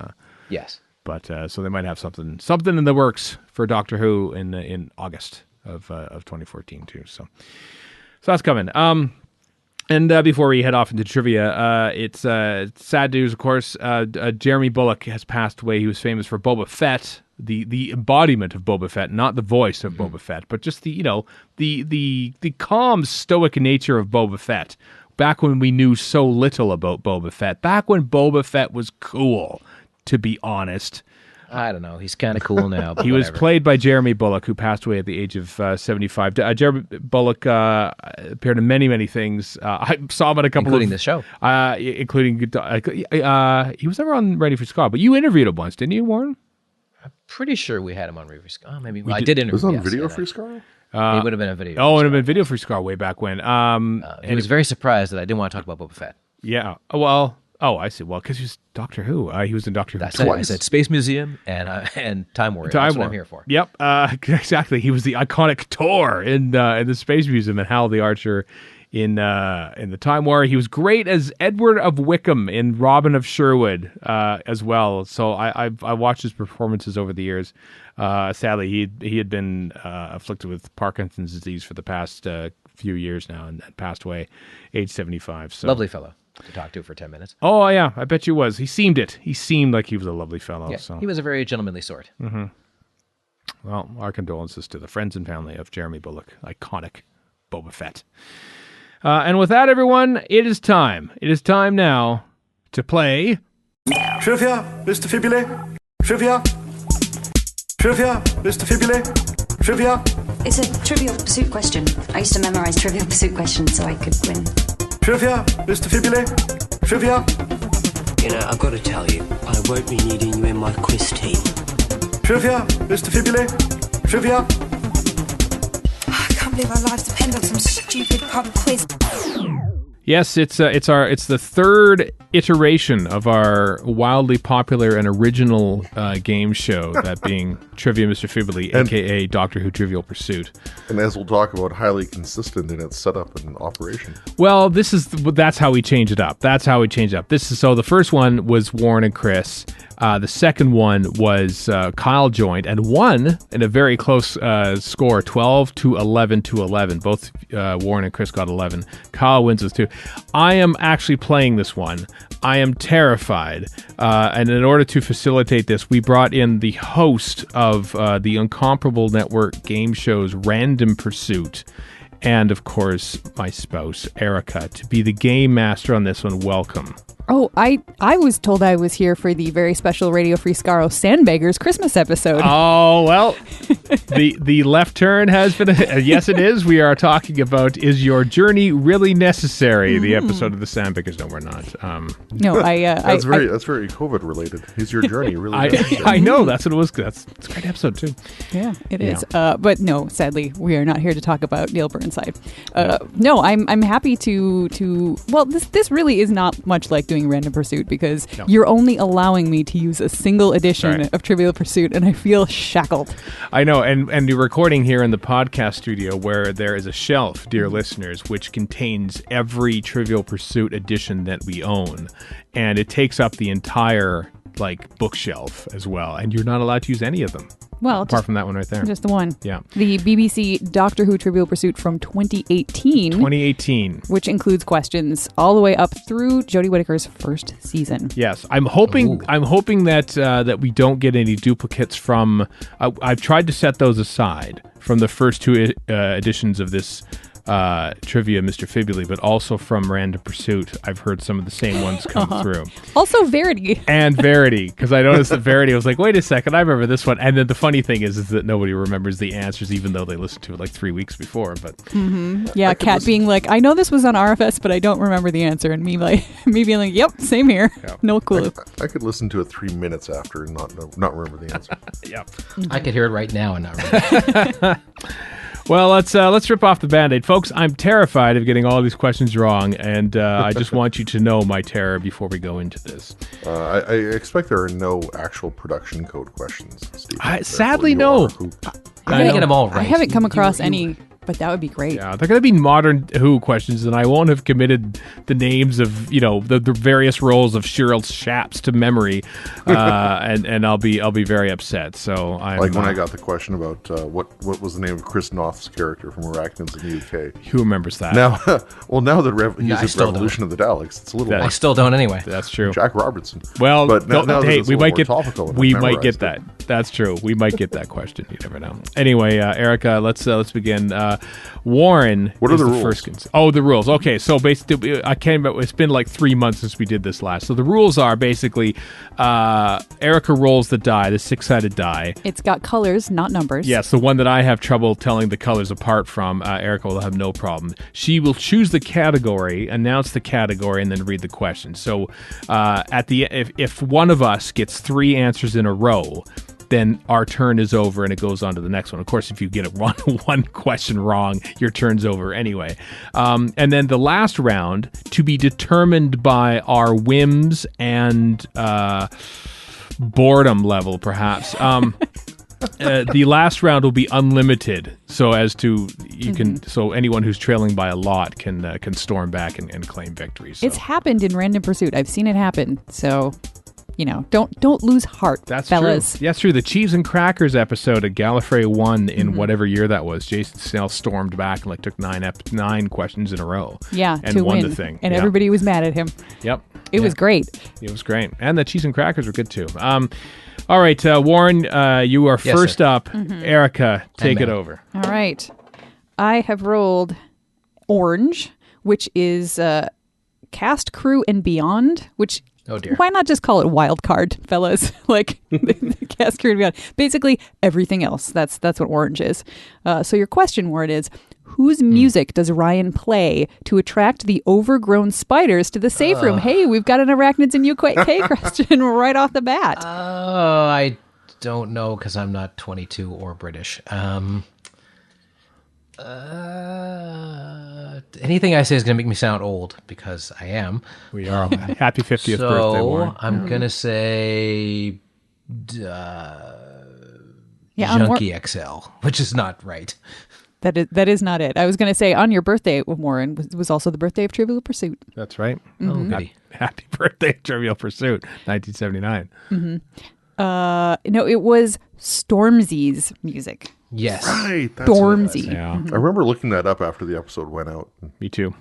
yes. But so they might have something in the works for Doctor Who in August of 2014 too. So that's coming. And before we head off into trivia, it's sad news, of course. Jeremy Bullock has passed away. He was famous for Boba Fett, the embodiment of Boba Fett, not the voice of Boba Fett, but just the calm, stoic nature of Boba Fett. Back when we knew so little about Boba Fett, back when Boba Fett was cool, to be honest. I don't know. He's kind of cool now. But he was played by Jeremy Bullock, who passed away at the age of 75. Jeremy Bullock appeared in many, many things. I saw him in a couple including this show. Including he was never on Ready for Skaro, but you interviewed him once, didn't you, Warren? I'm pretty sure we had him on Ready for Skaro. Oh, maybe I did interview him. Was it on Video for Skaro? He would have been a video. Oh, it would have been Video for Skaro way back when. He was very surprised that I didn't want to talk about Boba Fett. Yeah. Well. Oh, I see. Well, because he was Doctor Who. He was in Doctor Who twice. I said Space Museum and Time Warrior. That's what I'm here for. Yep, exactly. He was the iconic Tor in the Space Museum and Hal the Archer in the Time Warrior. He was great as Edward of Wickham in Robin of Sherwood as well. So I watched his performances over the years. Sadly, he had been afflicted with Parkinson's disease for the past few years now and passed away, age 75. So lovely fellow to talk to for 10 minutes. Oh, yeah, I bet you was. He seemed it. He seemed like he was a lovely fellow. Yeah, so. He was a very gentlemanly sort. Mm-hmm. Well, our condolences to the friends and family of Jeremy Bullock, iconic Boba Fett. And with that, everyone, it is time. It is time now to play... Trivia, Mr. Fibuli. Trivia. Trivia, Mr. Fibuli. Trivia. It's a Trivial Pursuit question. I used to memorize Trivial Pursuit questions so I could win. Trivia, Mr. Fibuli. Trivia. You know, I've got to tell you, I won't be needing you in my quiz team. Trivia, Mr. Fibuli. Trivia. I can't believe our lives depend on some stupid pub quiz. Yes, it's the third iteration of our wildly popular and original game show, that being Trivia Mr. Fibuli, a.k.a. Doctor Who Trivial Pursuit. And as we'll talk about, highly consistent in its setup and operation. Well, that's how we change it up. So the first one was Warren and Chris. The second one was Kyle joined and won in a very close score, 12 to 11 to 11. Both Warren and Chris got 11. Kyle wins with 2. I am actually playing this one. I am terrified. And in order to facilitate this, we brought in the host of the Incomparable Network game shows Random Pursuit, and of course my spouse Erika, to be the game master on this one. Welcome. Oh, I was told I was here for the very special Radio Free Skaro Sandbaggers Christmas episode. Oh, well, the left turn has been, yes it is. We are talking about Is Your Journey Really Necessary? The episode of the Sandbaggers. No, we're not. No, that's very COVID related. Is Your Journey Really Necessary? I know, that's what it was. It's a great episode too. Yeah, it is. But no, sadly, we are not here to talk about Neil Burnside. No, I'm happy to well, this really is not much like doing Random Pursuit, because you're only allowing me to use a single edition of Trivial Pursuit, and I feel shackled. I know, and you're recording here in the podcast studio, where there is a shelf, dear listeners, which contains every Trivial Pursuit edition that we own, and it takes up the entire bookshelf as well, and you're not allowed to use any of them. Well, apart from that one right there. Just the one. Yeah. The BBC Doctor Who Trivial Pursuit from 2018. 2018. Which includes questions all the way up through Jodie Whittaker's first season. Yes, I'm hoping that that we don't get any duplicates from. I've tried to set those aside from the first two editions of this trivia, Mr. Fibuli, but also from Random Pursuit. I've heard some of the same ones come through. Also Verity. And Verity, because I noticed that Verity, I was like, wait a second, I remember this one. And then the funny thing is that nobody remembers the answers, even though they listened to it like 3 weeks before. But yeah, Kat being like, I know this was on RFS, but I don't remember the answer. And me being like, yep, same here. Yeah. No clue. I could listen to it 3 minutes after and not remember the answer. Yep. I could hear it right now and not remember. Well, let's rip off the Band-Aid. Folks, I'm terrified of getting all these questions wrong, and I just want you to know my terror before we go into this. I expect there are no actual production code questions, Steve. Sadly, no. I'm going to get them all right. I haven't come across any, but that would be great. Yeah, they're going to be modern Who questions, and I won't have committed the names of, the various roles of Cheryl Shaps to memory, and I'll be very upset. So I'm like when I got the question about what was the name of Chris Noth's character from Arachnids in the UK. Who remembers that? Now, that he's the Revolution of the Daleks. It's a little. I still don't anyway. That's true. Jack Robertson. Well, but now hey, we might get that. That's true. We might get that question. You never know. Anyway, Erika, let's begin. Warren. What are the rules? The rules. Okay, so basically, it's been like 3 months since we did this last. So the rules are basically, Erika rolls the die, the 6-sided die. It's got colors, not numbers. Yes, the one that I have trouble telling the colors apart from. Erika will have no problem. She will choose the category, announce the category, and then read the question. So, if one of us gets 3 answers in a row, then our turn is over and it goes on to the next one. Of course, if you get one question wrong, your turn's over anyway. And then the last round, to be determined by our whims and boredom level, perhaps. The last round will be unlimited, so as to so anyone who's trailing by a lot can storm back and claim victory. So. It's happened in Random Pursuit. I've seen it happen. So. Don't lose heart, fellas. True. Yes, true. The Cheese and Crackers episode at Gallifrey 1 in whatever year that was, Jason Snell stormed back and took 9 questions in a row. Yeah, and won win. The thing. And everybody was mad at him. Yep. It was great. It was great. And the Cheese and Crackers were good too. All right, Warren, you are first up. Erika, take it over. All right. I have rolled orange, which is Cast, Crew, and Beyond, which... Oh dear. Why not just call it wild card, fellas? The cast, crew, and beyond. Basically, everything else. That's what orange is. So your question, Warren, is whose music does Ryan play to attract the overgrown spiders to the safe room? Hey, we've got an Arachnids in UK question right off the bat. I don't know because I'm not 22 or British. Anything I say is going to make me sound old because I am. We are. Happy 50th birthday, Warren. I'm going to say Junkie XL, which is not right. That is not it. I was going to say on your birthday, Warren, was also the birthday of Trivial Pursuit. That's right. Oh, goody. Happy birthday, Trivial Pursuit, 1979. No, it was Stormzy's music. Yes. Right. That's Stormzy. Yeah. I remember looking that up after the episode went out. Me too.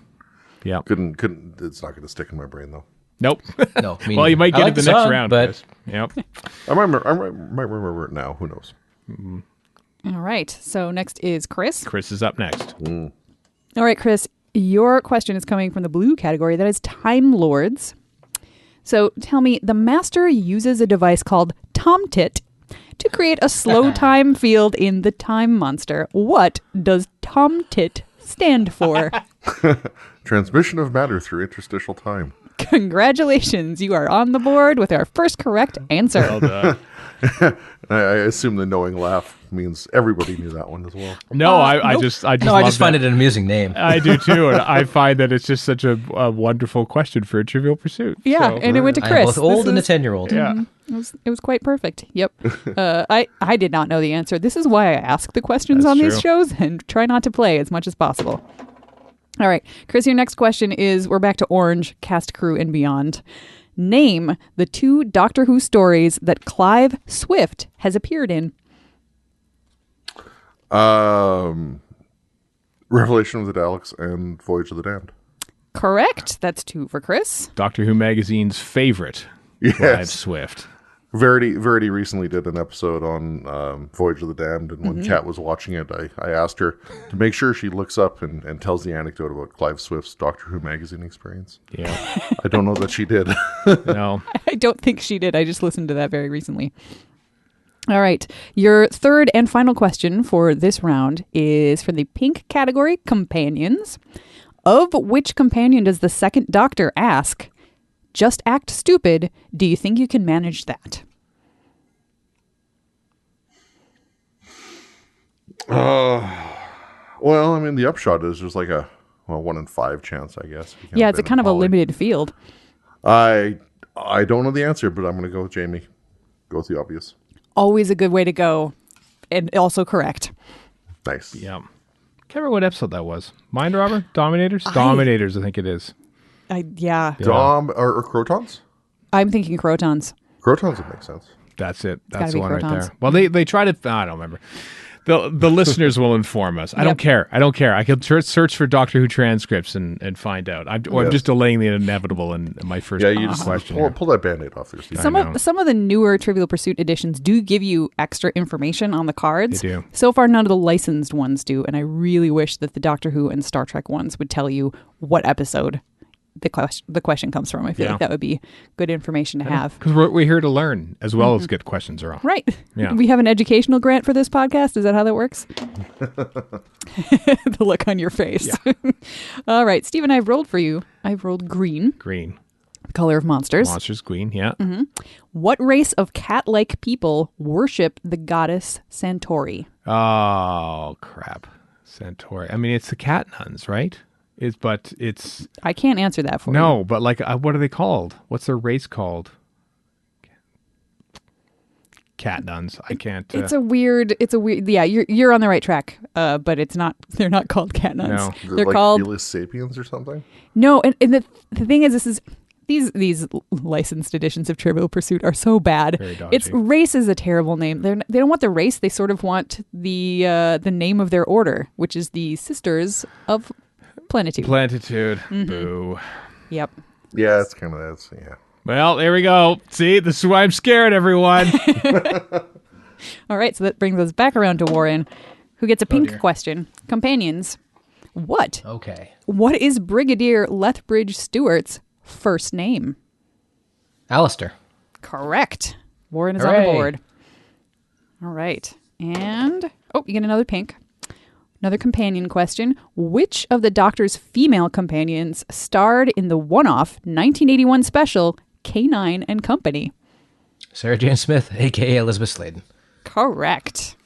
Yeah. Couldn't. It's not going to stick in my brain though. Nope. No. Well, you might get it the next round, but Chris. Yep. I might remember it now. Who knows? All right. So next is Chris. Chris is up next. All right, Chris. Your question is coming from the blue category. That is Time Lords. So tell me, the Master uses a device called TomTit to create a slow time field in the Time Monster. What does TomTit stand for? Transmission of matter through interstitial time. Congratulations. You are on the board with our first correct answer. Well done. I assume the knowing laugh means everybody knew that one as well. No, I just find it an amusing name. I do too, and I find that it's just such a wonderful question for a Trivial Pursuit. Yeah, and it went to Chris. I'm both old and a 10-year-old. Yeah. It was quite perfect. Yep. I did not know the answer. This is why I ask the questions on these shows and try not to play as much as possible. All right, Chris, your next question is, we're back to Orange, Cast, Crew, and Beyond. Name the 2 Doctor Who stories that Clive Swift has appeared in. Revelation of the Daleks and Voyage of the Damned. Correct. That's 2 for Chris. Doctor Who magazine's favorite. Clive Swift. Verity recently did an episode on Voyage of the Damned, and when Kat was watching it, I asked her to make sure she looks up and tells the anecdote about Clive Swift's Doctor Who magazine experience. Yeah. I don't know that she did. No. I don't think she did. I just listened to that very recently. All right. Your third and final question for this round is for the pink category, companions. Of which companion does the second Doctor ask, "Just act stupid. Do you think you can manage that?" Well, I mean, the upshot is there's like a 1 in 5 chance, I guess. Yeah, it's a kind of a limited field. I don't know the answer, but I'm going to go with Jamie. Go with the obvious. Always a good way to go, and also correct. Nice. Yeah. Can't remember what episode that was. Mind Robber? Dominators? Dominators, I think it is. Yeah. Dom or Crotons? I'm thinking Crotons. Crotons would make sense. That's it. gotta That's be the one right Crotons. there. Well, they tried it. I don't remember. The listeners will inform us. I don't care. I can search for Doctor Who transcripts and find out. I'm just delaying the inevitable in my first question. Pull that Band-Aid off there, Steve. Some of the newer Trivial Pursuit editions do give you extra information on the cards. They do. So far, none of the licensed ones do, and I really wish that the Doctor Who and Star Trek ones would tell you what episode the question comes from. I feel like that would be good information to have. Because we're here to learn as well as get questions wrong. Right. Yeah. We have an educational grant for this podcast. Is that how that works? The look on your face. Yeah. All right. Stephen, I've rolled for you. I've rolled green. Green. Color of monsters. Monsters, green, yeah. Mm-hmm. What race of cat-like people worship the goddess Santori? Oh, crap. Santori. I mean, it's the cat nuns, right? It's. I can't answer that for you. No, but like, what are they called? What's their race called? Cat nuns. I can't. It's a weird. Yeah, you're on the right track. But it's not. They're not called cat nuns. No. They're like called Felis sapiens or something. No, and the thing is, these licensed editions of Trivial Pursuit are so bad. Very dodgy. It's race is a terrible name. They don't want the race. They sort of want the name of their order, which is the Sisters of Plenitude. Plentitude. Boo. Yep. Yeah, it's kind of that. Yeah. Well, there we go. See, this is why I'm scared, everyone. All right, so that brings us back around to Warren, who gets a pink question. Companions. What? Okay. What is Brigadier Lethbridge Stewart's first name? Alistair. Correct. Warren is Hooray. on the board. All right. And, you get another pink. Another companion question. Which of the Doctor's female companions starred in the one-off 1981 special K9 and Company? Sarah Jane Smith, a.k.a. Elizabeth Sladen. Correct.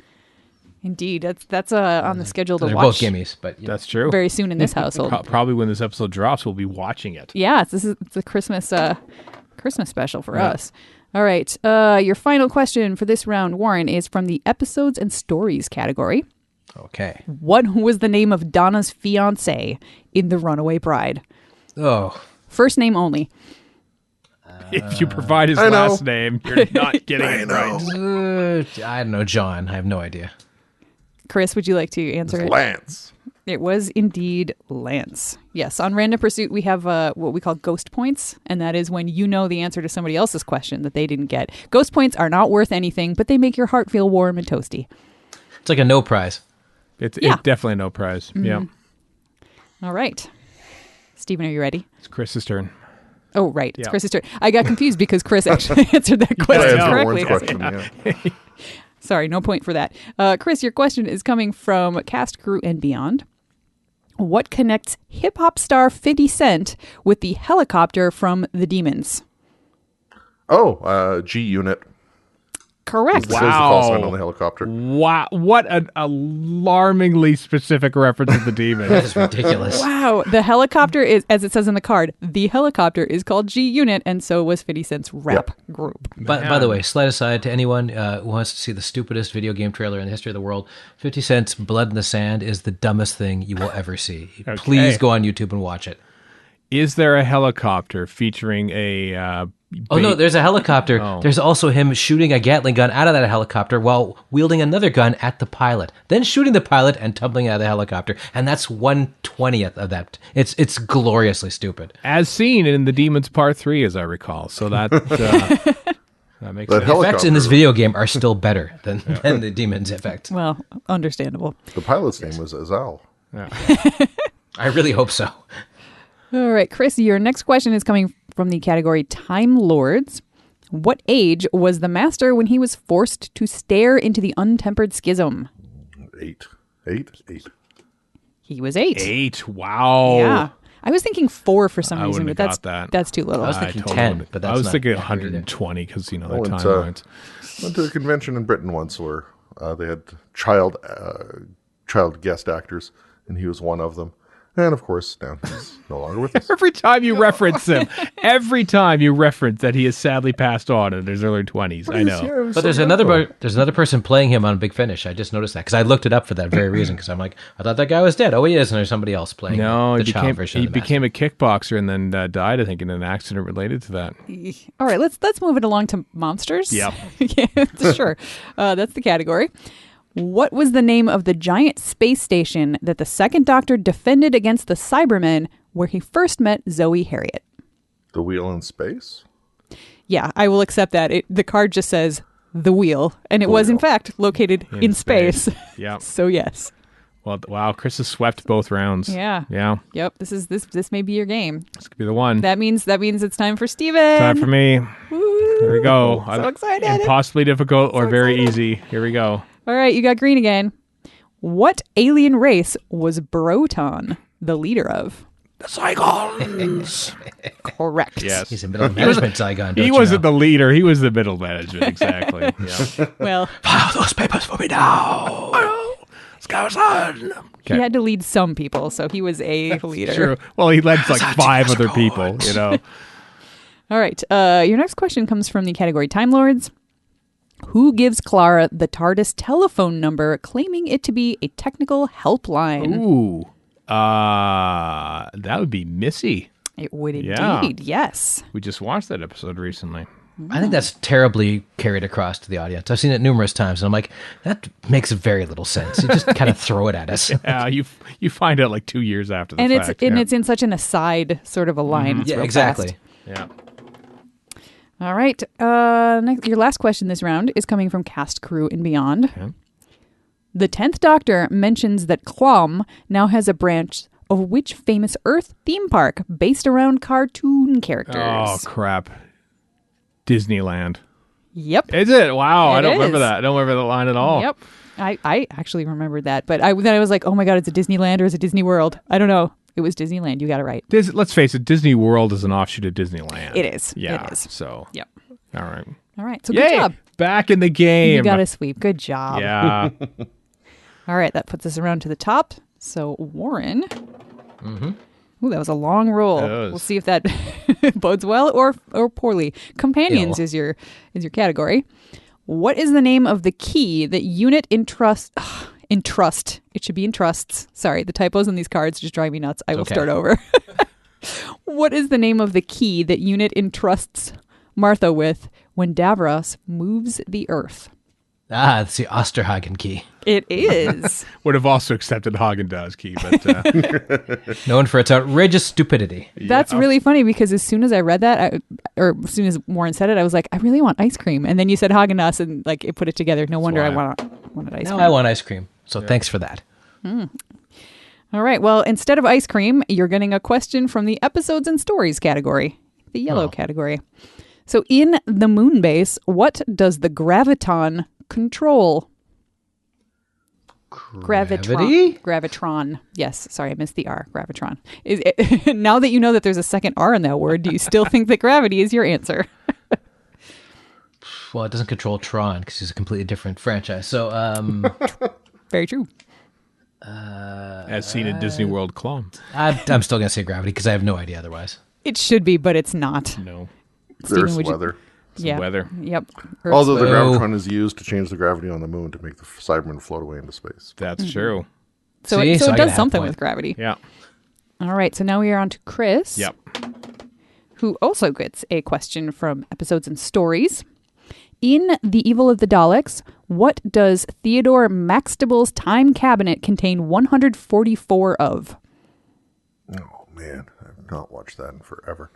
Indeed. That's on the schedule to They're watch both gimmies, but That's true. very soon in this household. Probably when this episode drops, we'll be watching it. Yeah, it's a Christmas special for us. All right. Your final question for this round, Warren, is from the episodes and stories category. okay. What was the name of Donna's fiance in The Runaway Bride? Oh, First name only. If you provide his last name, you're not getting it right. I don't know, John. I have no idea. Chris, would you like to answer it? Lance. It was indeed Lance. Yes, on Random Pursuit, we have what we call ghost points, and that is when you know the answer to somebody else's question that they didn't get. Ghost points are not worth anything, but they make your heart feel warm and toasty. It's like a no prize. It's definitely no prize. Mm-hmm. Yeah. All right. Stephen, are you ready? It's Chris's turn. Oh, right. It's Yeah. Chris's turn. I got confused because Chris actually answered that question Answer correctly. Warren's question, yeah. Sorry, no point for that. Chris, your question is coming from Cast Crew and Beyond. What connects hip-hop star 50 Cent with the helicopter from The Demons? G Unit. Correct. Says the call sign on the helicopter. Wow. What an alarmingly specific reference to the demon. That is ridiculous. Wow. The helicopter is, as it says in the card, the helicopter is called G Unit, and so was 50 Cent's rap group. By the way, slight aside to anyone who wants to see the stupidest video game trailer in the history of the world, 50 Cent's Blood in the Sand is the dumbest thing you will ever see. Please go on YouTube and watch it. Is there a helicopter featuring a... Oh, no, there's a helicopter. Oh. There's also him shooting a Gatling gun out of that helicopter while wielding another gun at the pilot. Then shooting the pilot and tumbling out of the helicopter. And that's 1/20th of that. It's gloriously stupid. As seen in The Demons Part 3, as I recall. So that... that makes sense. The effects in this video game are still better than the Demon's effects. Well, understandable. The pilot's name was Azal. Yeah. I really hope so. All right, Chris, your next question is coming from the category Time Lords. What age was the master when he was forced to stare into the untempered schism? 8. He was 8. 8. Wow. Yeah. I was thinking 4 for some I reason, wouldn't but have got that. that's too little. I was thinking 10, but that's I was not thinking accurate 120 because, you know, I the went, timelines. went to a convention in Britain once where they had child guest actors, and he was one of them. And of course, now he's no longer with us. Every time you reference him, every time you reference that he has sadly passed on in his early 20s, I know. But there's another person playing him on Big Finish. I just noticed that because I looked it up for that very reason. Because I'm like, I thought that guy was dead. Oh, he is, and there's somebody else playing. No, the he child version. he of the became a kickboxer and then died, I think, in an accident related to that. All right, let's move it along to monsters. Yep. Yeah, sure. That's the category. What was the name of the giant space station that the second Doctor defended against the Cybermen where he first met Zoe Harriet? The Wheel in Space? Yeah, I will accept that. The card just says the wheel, and it was in fact located in space. Yeah. So yes. Well, wow, Chris has swept both rounds. Yeah. Yeah. Yep. This may be your game. This could be the one. That means it's time for Steven. Time for me. Woo. Here we go. So excited. Impossibly difficult or very easy. Here we go. All right, you got green again. What alien race was Broton the leader of? The Zygons. Correct. Yes. He's a middle management Zygon. He wasn't the leader. He was the middle management. Exactly. Yeah. Well, file those papers for me now. Skaro-san. He had to lead some people, so he was a leader. True. Well, he led like 5 other people, you know. All right. Your next question comes from the category Time Lords. Who gives Clara the TARDIS telephone number, claiming it to be a technical helpline? Ooh. That would be Missy. It would indeed, yes. We just watched that episode recently. I think that's terribly carried across to the audience. I've seen it numerous times, and I'm like, that makes very little sense. You just kind of throw it at us. Yeah, you find out like 2 years after the fact. It's in such an aside sort of a line. Mm-hmm. It's Yeah, real exactly. fast. Yeah. All right. Your last question this round is coming from Cast Crew and Beyond. Okay. The 10th Doctor mentions that Clom now has a branch of which famous Earth theme park based around cartoon characters? Oh, crap. Disneyland. Yep. Is it? Wow. I don't remember is. that. I don't remember that line at all. Yep. I actually remembered that, but then I was like, oh my God, it's a Disneyland or is it Disney World? I don't know. It was Disneyland. You got it right. Let's face it, Disney World is an offshoot of Disneyland. It is. Yeah. It is. So. Yep. All right. All right. So good job. Back in the game. You got a sweep. Good job. Yeah. All right. That puts us around to the top. So Warren. Mm-hmm. Ooh, that was a long roll. We'll see if that bodes well or poorly. Companions is your category. What is the name of the key that unit entrust? It should be entrusts. Sorry, the typos on these cards just drive me nuts. I will start over. What is the name of the key that unit entrusts Martha with when Davros moves the Earth? It's the Osterhagen key. It is. Would have also accepted Haagen-Dazs key, but known for its outrageous stupidity. That's really funny because as soon as I read that, or as soon as Warren said it, I was like, I really want ice cream. And then you said Haagen-Dazs, and like it put it together. No wonder I wanted ice cream. Now I want ice cream. So thanks for that. All right. Well, instead of ice cream, you're getting a question from the episodes and stories category, the yellow category. So in the moon base, what does the graviton control? Gravitron. Yes. Sorry, I missed the R. Gravitron. Now that you know that there's a second R in that word, do you still think that gravity is your answer? Well, it doesn't control Tron because it's a completely different franchise. So, very true. As seen in Disney World Clone. I'm still going to say gravity because I have no idea otherwise. It should be, but it's not. No. There's weather. Weather. Yep. Although the gravitron is used to change the gravity on the moon to make the Cybermen float away into space. That's true. So it does something with gravity. Yeah. All right, so now we are on to Chris. Yep. Who also gets a question from Episodes and Stories. In The Evil of the Daleks, what does Theodore Maxtable's time cabinet contain 144 of? Oh, man. I've not watched that in forever.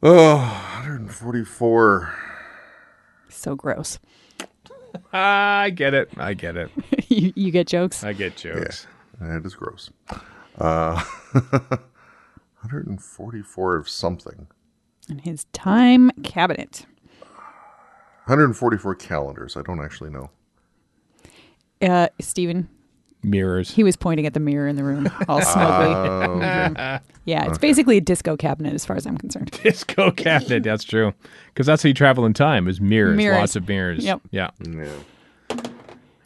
Oh, 144. So gross. I get it. You get jokes? I get jokes. Yeah, it is gross. 144 of something. In his time cabinet. 144 calendars. I don't actually know. Stephen. Mirrors. He was pointing at the mirror in the room all smugly. Okay. Yeah, it's basically a disco cabinet as far as I'm concerned. Disco cabinet. That's true. Because that's how you travel in time is mirrors. Lots of mirrors. Yep. Yeah. All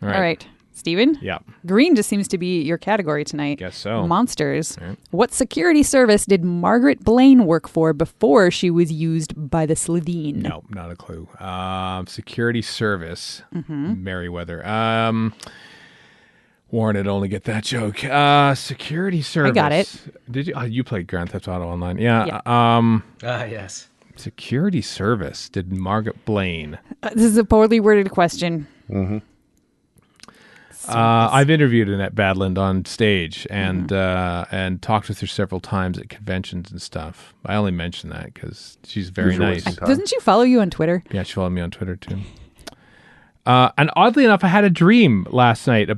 right. Stephen? Yeah. Green just seems to be your category tonight. Guess so. Monsters. Right. What security service did Margaret Blaine work for before she was used by the Slitheen? No, not a clue. Security service. Merriweather. Warren would only get that joke. Security service. I got it. Did you? Oh, you played Grand Theft Auto Online. Yeah. Yes. Security service did Margaret Blaine. This is a poorly worded question. Mm-hmm. I've interviewed Annette Badland on stage and talked with her several times at conventions and stuff. I only mention that because she's very nice. Doesn't she follow you on Twitter? Yeah, she followed me on Twitter too. And oddly enough, I had a dream last night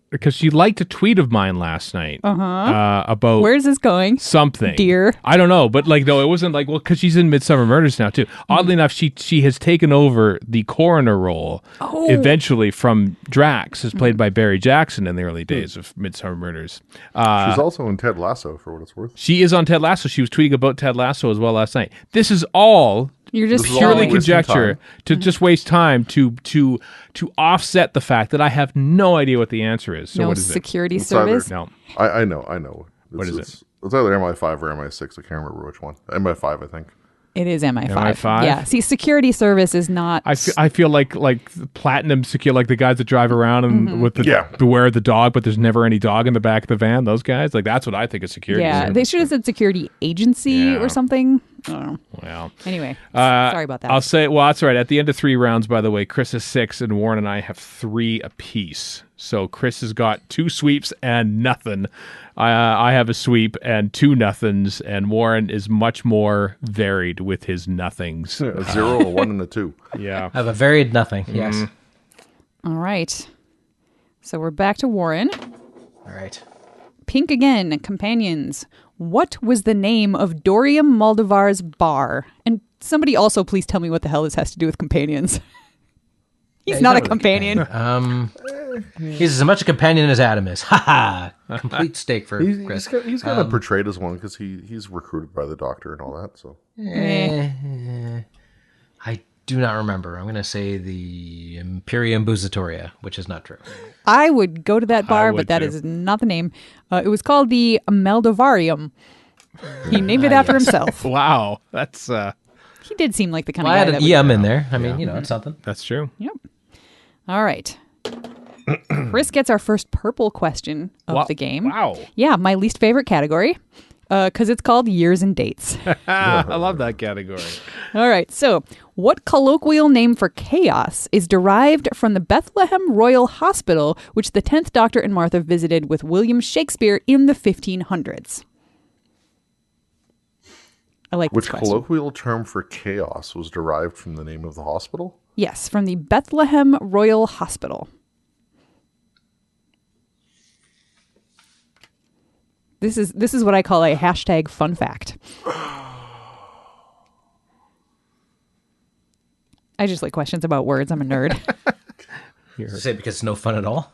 because she liked a tweet of mine last night about Where's this going? something. Dear. I don't know, but no, it wasn't because she's in Midsummer Murders now too. Oddly enough, she has taken over the coroner role eventually from Drax, as played by Barry Jackson in the early days of Midsummer Murders. She's also in Ted Lasso, for what it's worth. She is on Ted Lasso. She was tweeting about Ted Lasso as well last night. This is all You're just purely conjecture to just waste time to offset the fact that I have no idea what the answer is. So no what is security It's service? it? No. I know. What is it? It's either MI5 or MI6. I can't remember which one. MI5, I think. It is MI5. MI5? Yeah. See, security service is not. I feel like platinum secure, like the guys that drive around and with the beware of the dog, but there's never any dog in the back of the van. Those guys, that's what I think of security. Yeah, service. they should have said security agency or something. I don't know. Well, anyway, sorry about that. I'll say, that's all right. At the end of 3 rounds, by the way, Chris is 6 and Warren and I have 3 apiece. So Chris has got 2 sweeps and nothing. I have a sweep and 2 nothings, and Warren is much more varied with his nothings. A 0, a 1, and a 2. Yeah. I have a varied nothing. Yes. All right. So we're back to Warren. All right. Pink again, companions. What was the name of Dorian Moldovar's bar? And somebody also please tell me what the hell this has to do with companions. He's not a companion. He's as much a companion as Adam is. Ha ha! Complete steak for Chris. He's kind of portrayed as one because he's recruited by the Doctor and all that. So I do not remember. I'm going to say the Imperium Busatoria, which is not true. I would go to that bar, but that is not the name. It was called the Meldovarium. He named it after himself. Wow. That's... He did seem like the kind I of guy had that an EM in there. I mean, it's something. That's true. Yep. All right. Chris gets our first purple question of the game. Wow. Yeah, my least favorite category, because it's called years and dates. I love that category. All right. So, what colloquial name for chaos is derived from the Bethlehem Royal Hospital, which the 10th Doctor and Martha visited with William Shakespeare in the 1500s? I like which this question. colloquial term for chaos was derived from the name of the hospital? Yes, from the Bethlehem Royal Hospital. This is what I call a hashtag fun fact. I just like questions about words. I'm a nerd. You say because it's no fun at all?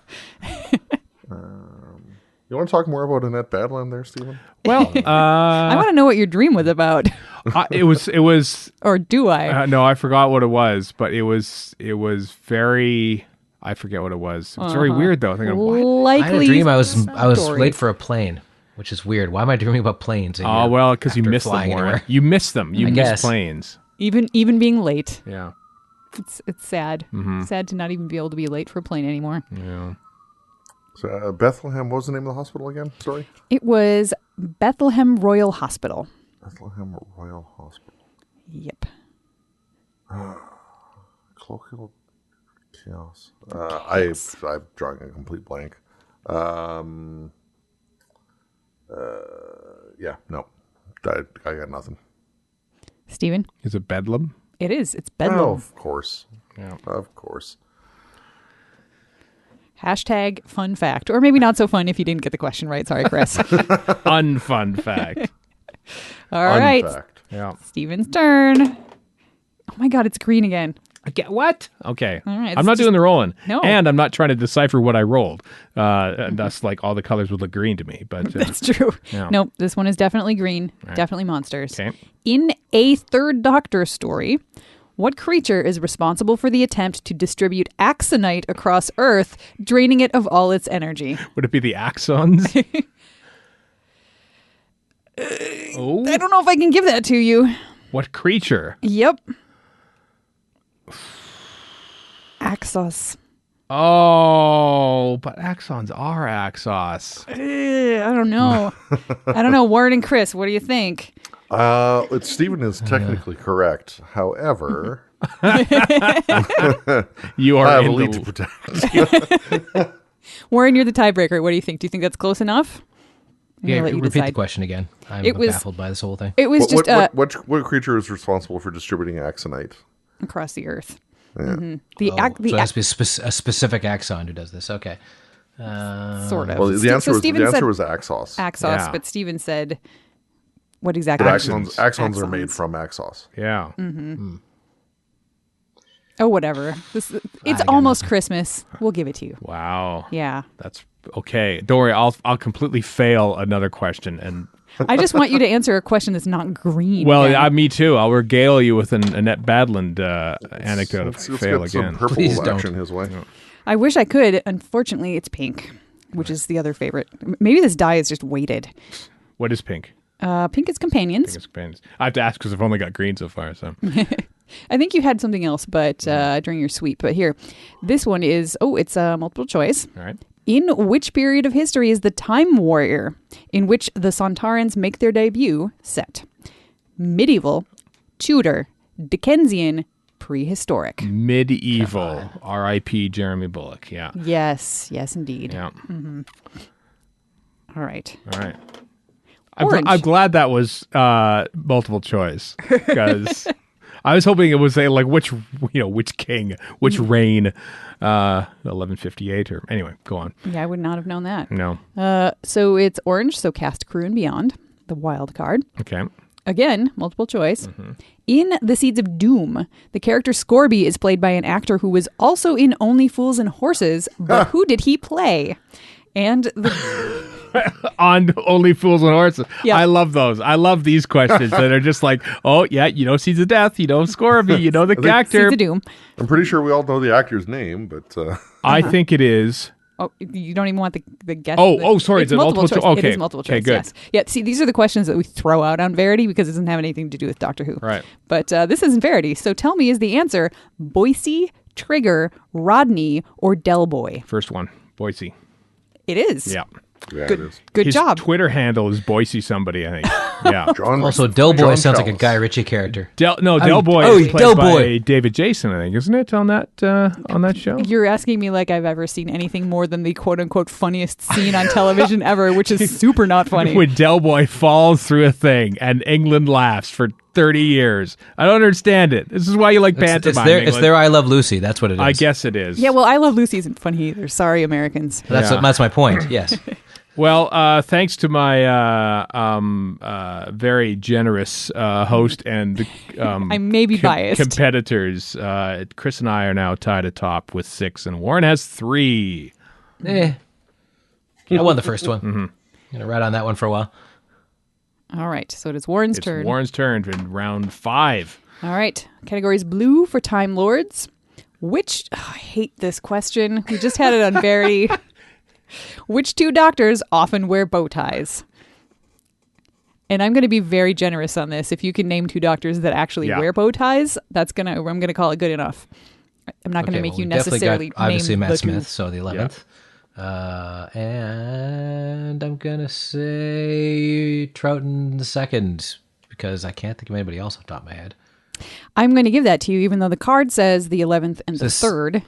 You want to talk more about Annette Badland there, Stephen? Well, I want to know what your dream was about. it was. Or do I? No, I forgot what it was, but it was very. I forget what it was. It's very weird though. Thinking, what? Likely I had a dream I was story. late for a plane, which is weird. Why am I dreaming about planes? Oh well, because you missed them, flying Warren. anywhere? You missed them. You I missed guess. planes. Even being late. Yeah. It's sad. Sad to not even be able to be late for a plane anymore. Yeah. So, Bethlehem, what was the name of the hospital again? Sorry? It was Bethlehem Royal Hospital. Bethlehem Royal Hospital. Yep. Colloquial chaos. I'm drawing a complete blank. Yeah, no. I got nothing. Steven? Is it Bedlam? It is. It's Bedlam. Oh, of course. Yeah. Of course. Hashtag fun fact. Or maybe not so fun if you didn't get the question right. Sorry, Chris. Unfun fact. All right. Yeah. Steven's turn. Oh my God, it's green again. What? Okay. All right, I'm not doing the rolling. No. And I'm not trying to decipher what I rolled. And thus, like, all the colors would look green to me. But That's true. Yeah. Nope, this one is definitely green. Right. Definitely monsters. Okay. In a Third Doctor story, what creature is responsible for the attempt to distribute axonite across Earth, draining it of all its energy? Would it be the axons? Oh. I don't know if I can give that to you. What creature? Yep. Axos. Oh, but axons are Axos. I don't know. I don't know. Warren and Chris, what do you think? Stephen is technically correct. However, you are I have in a lead the... to protect. Warren, you're the tiebreaker. What do you think? Do you think that's close enough? Yeah, repeat the question again. I'm baffled by this whole thing. It was what creature is responsible for distributing axonite across the Earth? Yeah. Mm-hmm. So it has to be a specific axon who does this. Okay. Sort of. Well, the answer was Axos. Axos, Yeah. but Steven said what exactly? But axons are made from Axos. Yeah. Mm-hmm. Oh, whatever. It's almost Christmas. We'll give it to you. Wow. Yeah. That's okay. Don't worry. I'll completely fail another question. And I just want you to answer a question that's not green. well, me too. I'll regale you with an Annette Badland anecdote if I fail get again. some purple Please action his way. I wish I could. Unfortunately, it's pink, which is the other favorite. Maybe this die is just weighted. What is pink? Pink is companions. Pink is companions. I have to ask because I've only got green so far. So I think you had something else, but during your sweep. But here, this one is. Oh, it's a multiple choice. all right. In which period of history is the Time Warrior, in which the Sontarans make their debut, set? Medieval, Tudor, Dickensian, prehistoric. Medieval. R.I.P. Jeremy Bullock. Yeah. Yes, indeed. Yeah. Mm-hmm. All right. All right. Orange. I'm glad that was multiple choice because I was hoping it would say like which king, which reign, 1158 or anyway. Go on. Yeah, I would not have known that. No. So it's orange. So cast, crew, and beyond. The wild card. Okay. Again, multiple choice. Mm-hmm. In The Seeds of Doom, the character Scorby is played by an actor who was also in Only Fools and Horses, but who did he play? And on Only Fools and Horses. Yeah. I love those. I love these questions that are just like, oh, yeah, Seeds of Death, Scorby, the actor. Seeds of Doom. I'm pretty sure we all know the actor's name, but I think it is. Oh, you don't even want the guess. Sorry. It's multiple choice. Okay. It is multiple choice. Okay, good. Yes. Yeah. See, these are the questions that we throw out on Verity because it doesn't have anything to do with Doctor Who. Right. But this isn't Verity. So tell me, is the answer Boise, Trigger, Rodney, or Del Boy? First one, Boise. It is. Yeah. yeah, Good. it is. Good His job. Twitter handle is Boise somebody, I think. Yeah. Also, Del Boy John sounds like a Charles. Guy Ritchie character. Del Oh, Boy oh, is played Del by Boy. David Jason, I think, isn't it, on that show? You're asking me like I've ever seen anything more than the quote unquote funniest scene on television ever, which is super not funny. When Del Boy falls through a thing and England laughs for 30 years. I don't understand it. This is why you like pantomime. It's their I Love Lucy. That's what it is. I guess it is. Yeah, well, I Love Lucy isn't funny either. Sorry, Americans. That's my point. Yes. Well, thanks to my very generous host and I may be biased. competitors, Chris and I are now tied atop with 6, and Warren has 3. I won the first one. Mm-hmm. Gonna ride on that one for a while. All right, so it is Warren's It's turn. Warren's turn in round 5. All right, category is blue for Time Lords. Which, I hate this question. We just had it on Verity. Which 2 doctors often wear bow ties? And I'm going to be very generous on this. If you can name 2 doctors that actually wear bow ties, I'm going to call it good enough. I'm not going to make you necessarily got, obviously name Matt the Smith, 2. so the 11th. And I'm going to say Troughton the second, because I can't think of anybody else off the top of my head. I'm going to give that to you, even though the card says the 11th and the 3rd.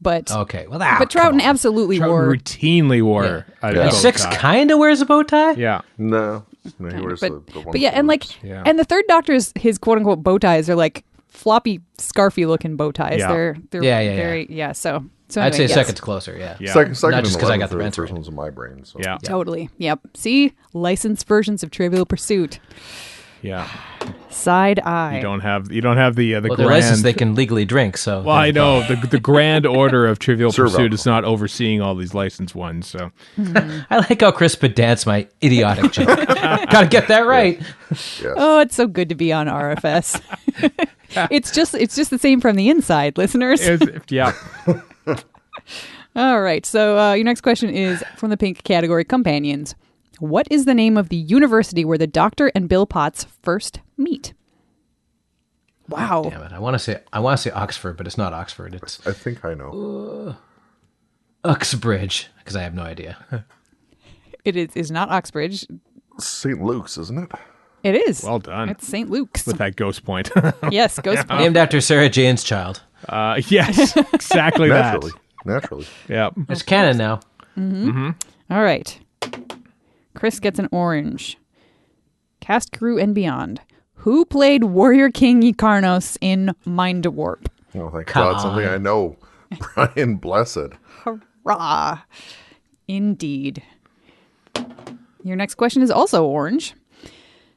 But okay, well, but Troughton absolutely wore. Routinely wore. And 6 kind of wears a bow tie. Yeah. No, he wears the one. But yeah, and like, and the third Doctor's his quote unquote bow ties are like floppy, scarfy looking bow ties. Yeah. They're Yeah. yeah. So I'd anyway, say yes. second's closer. Yeah. Second Not just because I got the the rent first right. one's in my brain. So. Yeah. Totally. Yep. See, licensed versions of Trivial Pursuit. Yeah. Side eye. You don't have the Well, grand. they're licensed, they can legally drink. So Well, I know the grand order of Trivial Serve Pursuit is alcohol. not overseeing all these licensed ones. So I like how Chris pedants my idiotic joke. Got to get that right. Yes. Oh, it's so good to be on RFS. It's just the same from the inside, listeners. yeah. All right. So your next question is from the pink category, companions. What is the name of the university where the Doctor and Bill Potts first meet? Wow. Damn it! I want to say Oxford, but it's not Oxford. It's I think I know. Uxbridge, because I have no idea. It's not Oxbridge. St. Luke's, isn't it? It is. Well done. It's St. Luke's. With that ghost point. Yes, Ghost Point. Named after Sarah Jane's child. Yes, exactly Naturally. that. Naturally. Yeah. It's canon now. All right. Chris gets an orange. Cast, crew, and beyond. Who played Warrior King Icarnos in Mind Warp? Oh, thank Come God. Something on. I know. Brian Blessed. Hurrah. Indeed. Your next question is also orange.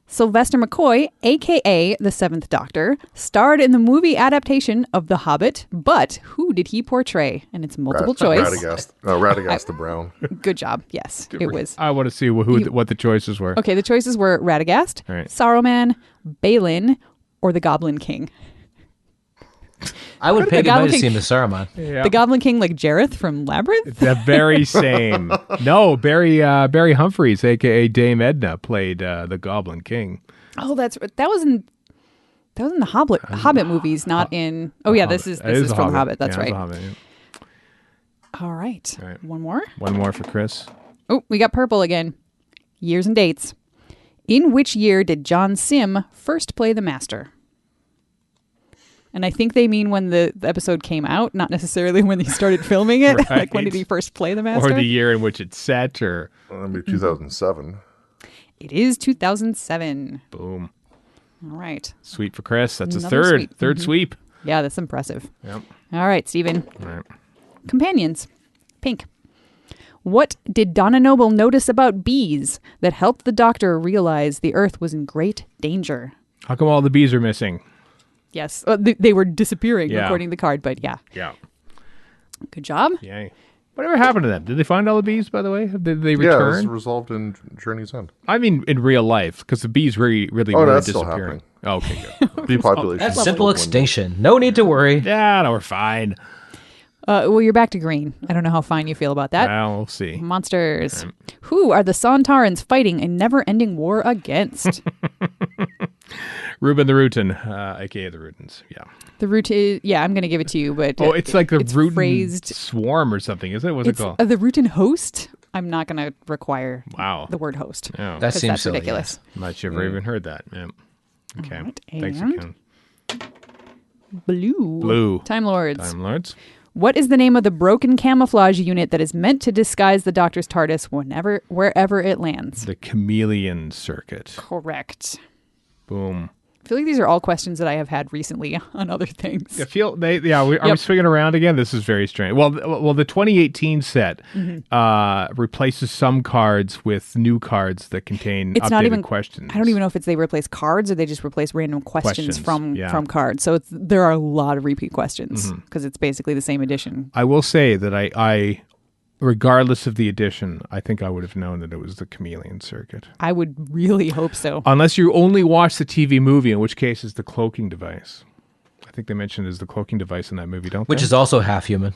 Sylvester McCoy, a.k.a. the Seventh Doctor, starred in the movie adaptation of The Hobbit, but who did he portray? And it's multiple choice. Radagast the Brown. Good job. Yes, it was. I want to see what the choices were. Okay, the choices were Radagast, Right. Saruman, Balin, or the Goblin King. I would pay good Goblin money to see King- him as Saruman. Yeah. The Goblin King, like Jareth from Labyrinth? The very same. No, Barry Humphries, a.k.a. Dame Edna, played the Goblin King. Oh, that was in the Hobbit movies, not in. Oh yeah, this is The from The Hobbit. That's Yeah, it's right. The Hobbit, yeah. All right. All right. One more. One more for Chris. Oh, we got purple again. Years and dates. In which year did John Sim first play the Master? And I think they mean when the episode came out, not necessarily when they started filming it. Like when did he first play the Master? Or the year in which it's set, or That'd be 2007. It is 2007. boom. All right. Sweep for Chris. That's Another a sweep. third sweep. Yeah, that's impressive. Yep. All right, Stephen. All right. Companions. Pink. What did Donna Noble notice about bees that helped the Doctor realize the Earth was in great danger? How come all the bees are missing? Yes. They were disappearing, Yeah. according to the card, but yeah. Yeah. Good job. Yay. Whatever happened to them? Did they find all the bees, by the way? Did they Yeah, it was return? resolved in Journey's End. I mean, in real life, because the bees really that's still disappearing. Oh, okay, good. Bee population. That's simple extinction. No need to worry. Yeah, no, we're fine. Well, you're back to green. I don't know how fine you feel about that. Well, we'll see. Monsters. Who are the Sontarans fighting a never-ending war against? Reuben the Rutan, aka the Rutans. Yeah. The root is, yeah, I'm going to give it to you, but It's like the Rutan phrased. swarm or something, isn't it? What's it It's called? the Rutan host. I'm not going to require Wow. the word host. Oh, That 'cause seems that's silly. ridiculous. I'm not sure if I even heard that. Yeah. Okay. All right, Thanks and- again. Blue. Time Lords. Time Lords. What is the name of the broken camouflage unit that is meant to disguise the Doctor's TARDIS wherever it lands? The Chameleon Circuit. Correct. Boom. I feel like these are all questions that I have had recently on other things. I feel are we swinging around again? This is very strange. Well, the 2018 set replaces some cards with new cards that contain It's updated not even questions. I don't even know if they replace cards or they just replace random questions from cards. So there are a lot of repeat questions because it's basically the same edition. I will say that I regardless of the edition, I think I would have known that it was the Chameleon Circuit. I would really hope so. Unless you only watch the TV movie, in which case it's the cloaking device. I think they mentioned is the cloaking device in that movie, don't they? Which is also half human.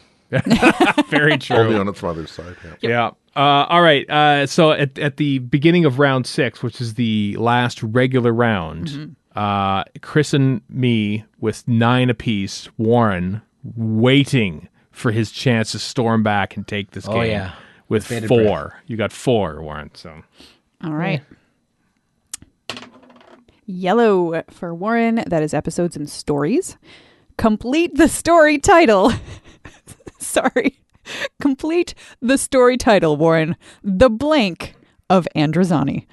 very true. Only on its mother's side. Yeah. All right. So at the beginning of round 6, which is the last regular round, Chris and me with 9 apiece, Warren waiting for his chance to storm back and take this game. Oh, yeah. with bated 4. breath. You got 4, Warren. So All right. Yellow for Warren. That is episodes and stories. Complete the story title. Sorry. Complete the story title, Warren. The blank of Androzani.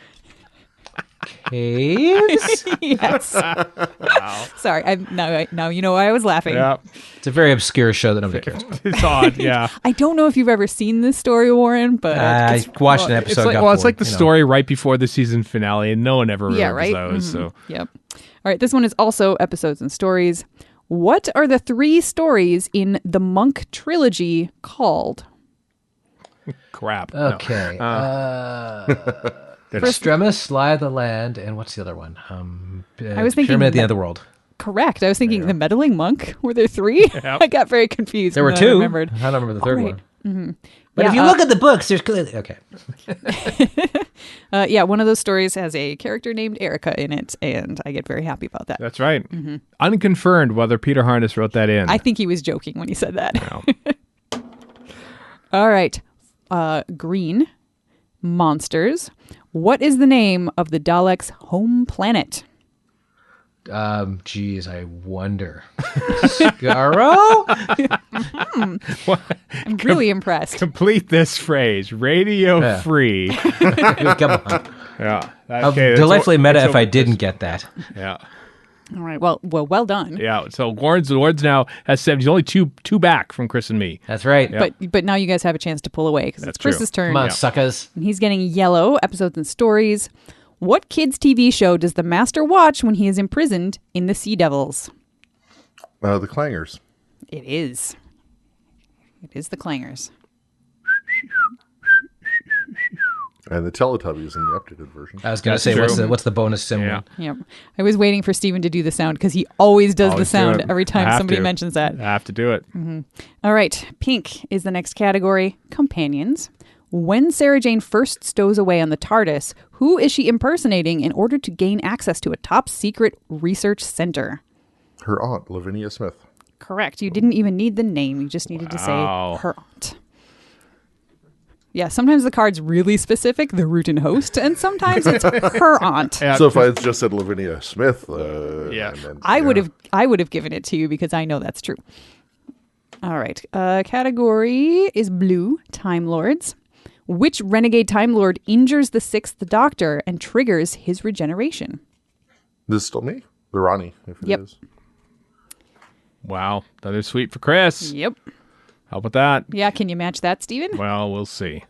Caves? Yes. Wow. Sorry. Now you know why I was laughing. yeah, It's a very obscure show that nobody cares about. it's odd. Yeah. I don't know if you've ever seen this story, Warren, but I watched an episode. It's like the story right before the season finale, and no one ever remembers those. So Yep. All right. This one is also episodes and stories. What are the 3 stories in the Monk trilogy called? crap. Okay. No. Extremis, Lie of the Land, and what's the other one? I was thinking Pyramid at the End of the World. Correct. I was thinking the meddling monk. Were there 3? Yep. I got very confused. There were when 2. I remembered. I don't remember the third Right. one. But Yeah, if you look at the books, there's clearly... Okay. Yeah, one of those stories has a character named Erika in it, and I get very happy about that. That's right. Unconfirmed whether Peter Harness wrote that in. I think he was joking when he said that. No. All right. Green. Monsters. What is the name of the Daleks' home planet? Geez, I wonder. Skaro? I'm really impressed. Complete this phrase. Radio Yeah. free. Come on. Yeah. How Okay, delightfully meta that's if I over. didn't get that. Yeah. All right. Well done. Yeah. So Warren's now has 7. He's only two back from Chris and me. That's right. Yeah. But now you guys have a chance to pull away because it's That's true. Chris's turn. Come on, suckers. And he's getting yellow episodes and stories. What kids' TV show does the Master watch when he is imprisoned in the Sea Devils? The Clangers. It is. It is the Clangers. And the Teletubbies in the updated version. I was going to That's say, true. what's the bonus symbol? Yeah. Yep. I was waiting for Steven to do the sound because he always does the Always do sound it. every I time have somebody to. mentions that. I have to do it. All right. Pink is the next category. Companions. When Sarah Jane first stows away on the TARDIS, who is she impersonating in order to gain access to a top secret research center? Her aunt, Lavinia Smith. Correct. You didn't even need the name. You just needed to say Wow. her aunt. Yeah, sometimes the card's really specific, the root and host, and sometimes it's her aunt. Yeah. So if I had just said Lavinia Smith, Yeah. and then, I would have given it to you because I know that's true. All right. Category is blue, Time Lords. Which renegade Time Lord injures the 6th Doctor and triggers his regeneration? This is still me? The Ronnie, if it Yep. is. Wow. Another sweep for Chris. Yep. How about that? Yeah, can you match that, Steven? Well, we'll see.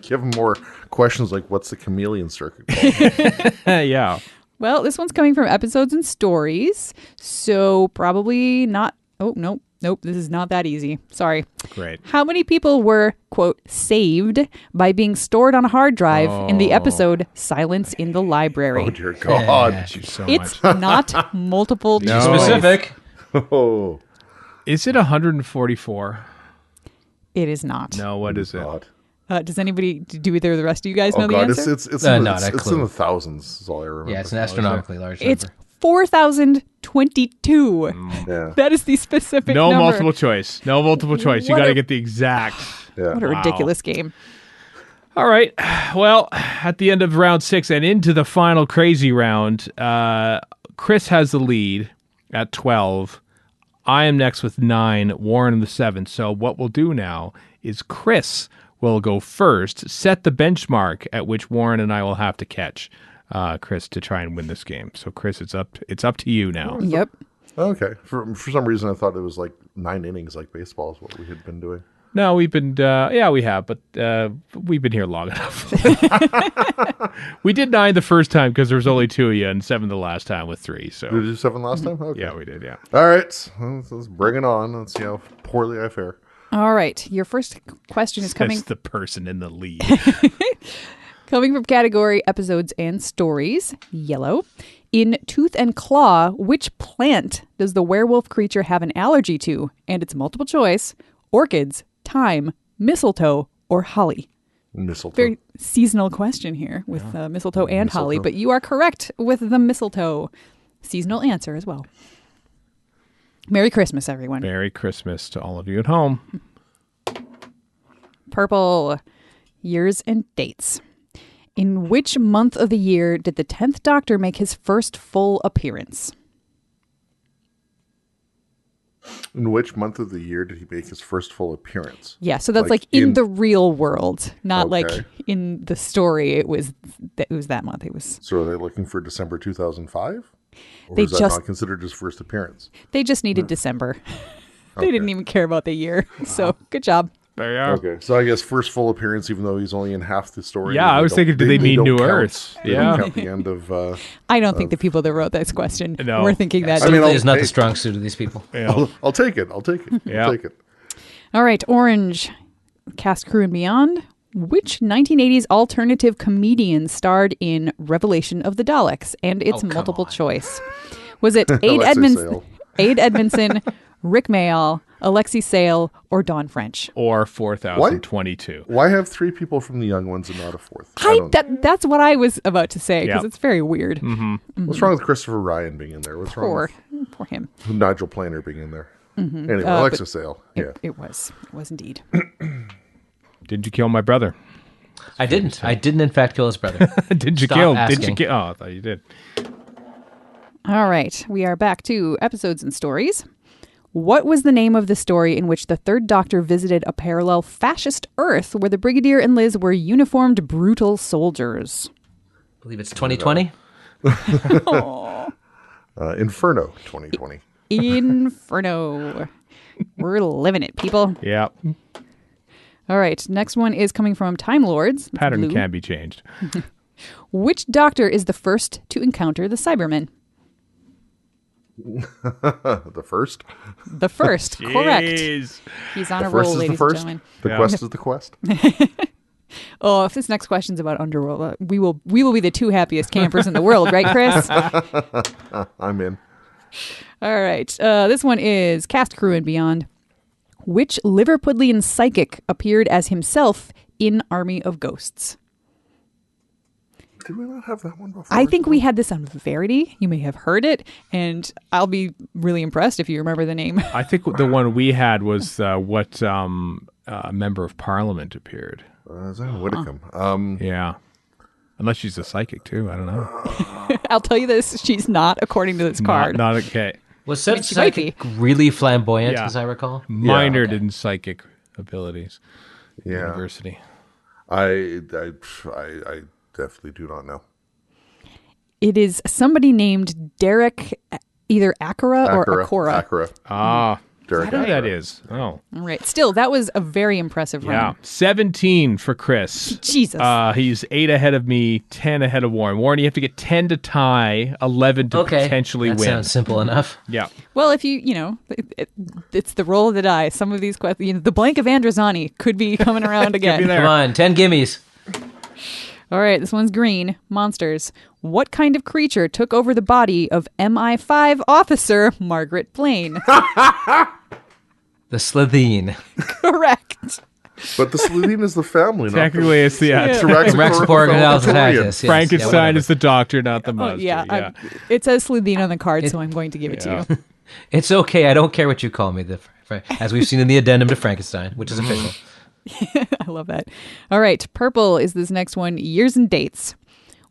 Give him more questions like, what's the chameleon circuit called? Yeah. Well, this one's coming from episodes and stories, so probably not. Oh, nope. This is not that easy. Sorry. Great. How many people were, quote, saved by being stored on a hard drive in the episode Silence in the Library? Oh, dear God. Thank you so It's much. not multiple No. choice. Specific. Oh, Is it 144? It is not. No, what is it? God. Does anybody, do either of the rest of you guys know Oh, the God. answer? It's not a it's clue. in the thousands, is all I remember. Yeah, it's an astronomically large It's number. 4,022. Yeah. That is the specific No number. multiple choice. No multiple choice. You What got to a- get the exact. Yeah. What a Wow. ridiculous game. All right. Well, at the end of round 6 and into the final crazy round, Chris has the lead at 12. I am next with 9, Warren in the 7. So what we'll do now is Chris will go first, set the benchmark at which Warren and I will have to catch Chris to try and win this game. So Chris, it's up to you now. Yep. Okay. For some reason, I thought it was like 9 innings, like baseball is what we had been doing. No, we've been, we have, but we've been here long enough. We did 9 the first time because there was only 2 of you, and 7 the last time with 3. So Did we do 7 last time? Okay. yeah, we did. Yeah. All right. Let's bring it on. Let's see how poorly I fare. All right. Your first question is coming That's the person in the lead. coming from category episodes and stories, yellow. In Tooth and Claw, which plant does the werewolf creature have an allergy to? And it's multiple choice: orchids, thyme, mistletoe, or holly. Mistletoe. Very seasonal question here with mistletoe and holly, but you are correct with the mistletoe. Seasonal answer as well. Merry Christmas, everyone. Merry Christmas to all of you at home. Purple. Years and dates. In which month of the year did the 10th Doctor make his first full appearance? In which month of the year did he make his first full appearance? Yeah, so that's like in the real world, not like in the story. It was that month. It was. So are they looking for December 2005? Or They is that just- not considered his first appearance? They just needed December. They didn't even care about the year. So good job. There you are. Okay, so I guess first full appearance, even though he's only in half the story. Yeah, I was thinking, did they mean New Earth? They don't count the end of. I don't think the people that wrote this question No. were thinking that. I mean, It's not the strong suit of these people. I'll take it. I'll take it. Yeah. I'll take it. All right, Orange, cast, crew, and beyond. Which 1980s alternative comedian starred in Revelation of the Daleks? And it's come multiple on. choice. Was it Aid Alexei Sale. Edmondson, Rick Mayall, Alexi Sale, or Don French? Or 4022. Why have three people from the young ones and not a fourth? I don't- That's what I was about to say because Yeah. it's very weird. What's wrong with Christopher Ryan being in there? What's wrong Poor him. with Nigel Planer being in there? Anyway, Alexa Sale. Yeah. It was indeed. Did you kill my brother? I didn't. I didn't, in fact, kill his brother. Did you Stop kill? Did asking. you kill? Oh, I thought you did. All right, we are back to episodes and stories. What was the name of the story in which the Third Doctor visited a parallel fascist Earth where the Brigadier and Liz were uniformed, brutal soldiers? I believe it's 2020. Inferno 2020. Inferno. We're living it, people. Yeah. All right, next one is coming from Time Lords. It's Pattern blue. can be changed. Which Doctor is the first to encounter the Cybermen? The first. The first, correct. Jeez. He's on The a first roll, is the ladies and first. gentlemen. The Yeah. quest is the quest. Oh, if this next question's about Underworld, we will be the two happiest campers in the world, right, Chris? I'm in. All right. This one is Cast, Crew, and Beyond. Which Liverpudlian psychic appeared as himself in Army of Ghosts? Did we not have that one before? I think we had this on Verity. You may have heard it, and I'll be really impressed if you remember the name. I think the one we had was what member of Parliament appeared. Is that Whitcomb? Yeah. Unless she's a psychic too. I don't know. I'll tell you this: she's not, according to this card. Not okay. Was said she might psychic really flamboyant, Yeah. as I recall? Minored in psychic abilities. Yeah. University. I definitely do not know. It is somebody named Derek, either Akara or Akora. Akara. Ah. Derek I know who that Akara. is. Oh. All right. Still, that was a very impressive Yeah. round. 17 for Chris. Jesus. He's 8 ahead of me, 10 ahead of Warren. Warren, you have to get 10 to tie, 11 to potentially that win. sounds simple enough. Yeah. Well, if it's the roll of the die. Some of these questions, the blank of Androzani could be coming around again. be there. Come on, 10 gimmies. All right, this one's green. Monsters. What kind of creature took over the body of MI5 officer Margaret Blaine? The Slitheen. Correct. But the Slitheen is the family, not Technically, it's the Rexaporganalzatacus. Frankenstein is the doctor, not the Oh, monster. yeah. It says Slitheen on the card, so I'm going to give it to you. It's okay. I don't care what you call me, as we've seen in the addendum to Frankenstein, which is official. I love that. All right, purple is this next one. Years and dates.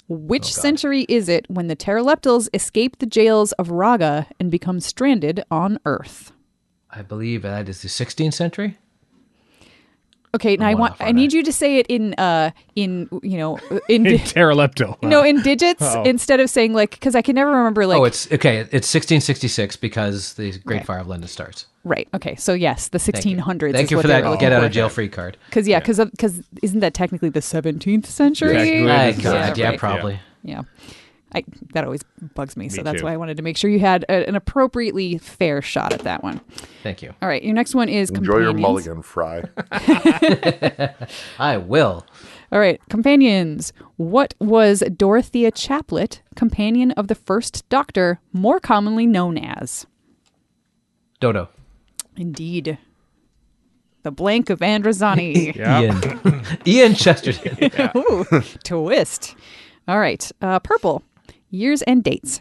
Which century is it when the Pteroleptals escape the jails of Raga and become stranded on Earth? I believe that is the 16th century. Okay, now I need you to say it in In Pteroleptal. in digits Oh. instead of saying because I can never remember It's okay. It's 1666 because the Great Fire of London starts. right. Okay, so yes, the 1600s. Thank you for that get out of jail free card. Because isn't that technically the 17th century? Technically, Yeah, probably. Yeah. That always bugs me, so that's too. why I wanted to make sure you had an appropriately fair shot at that one. Thank you. All right, your next one is Enjoy your companions. mulligan, Fry. I will. All right, companions. What was Dorothea Chaplet, companion of the First Doctor, more commonly known as? Dodo. Indeed. The blank of Androzani. Ian Chesterton. Ooh, twist. All right, purple. Years and dates.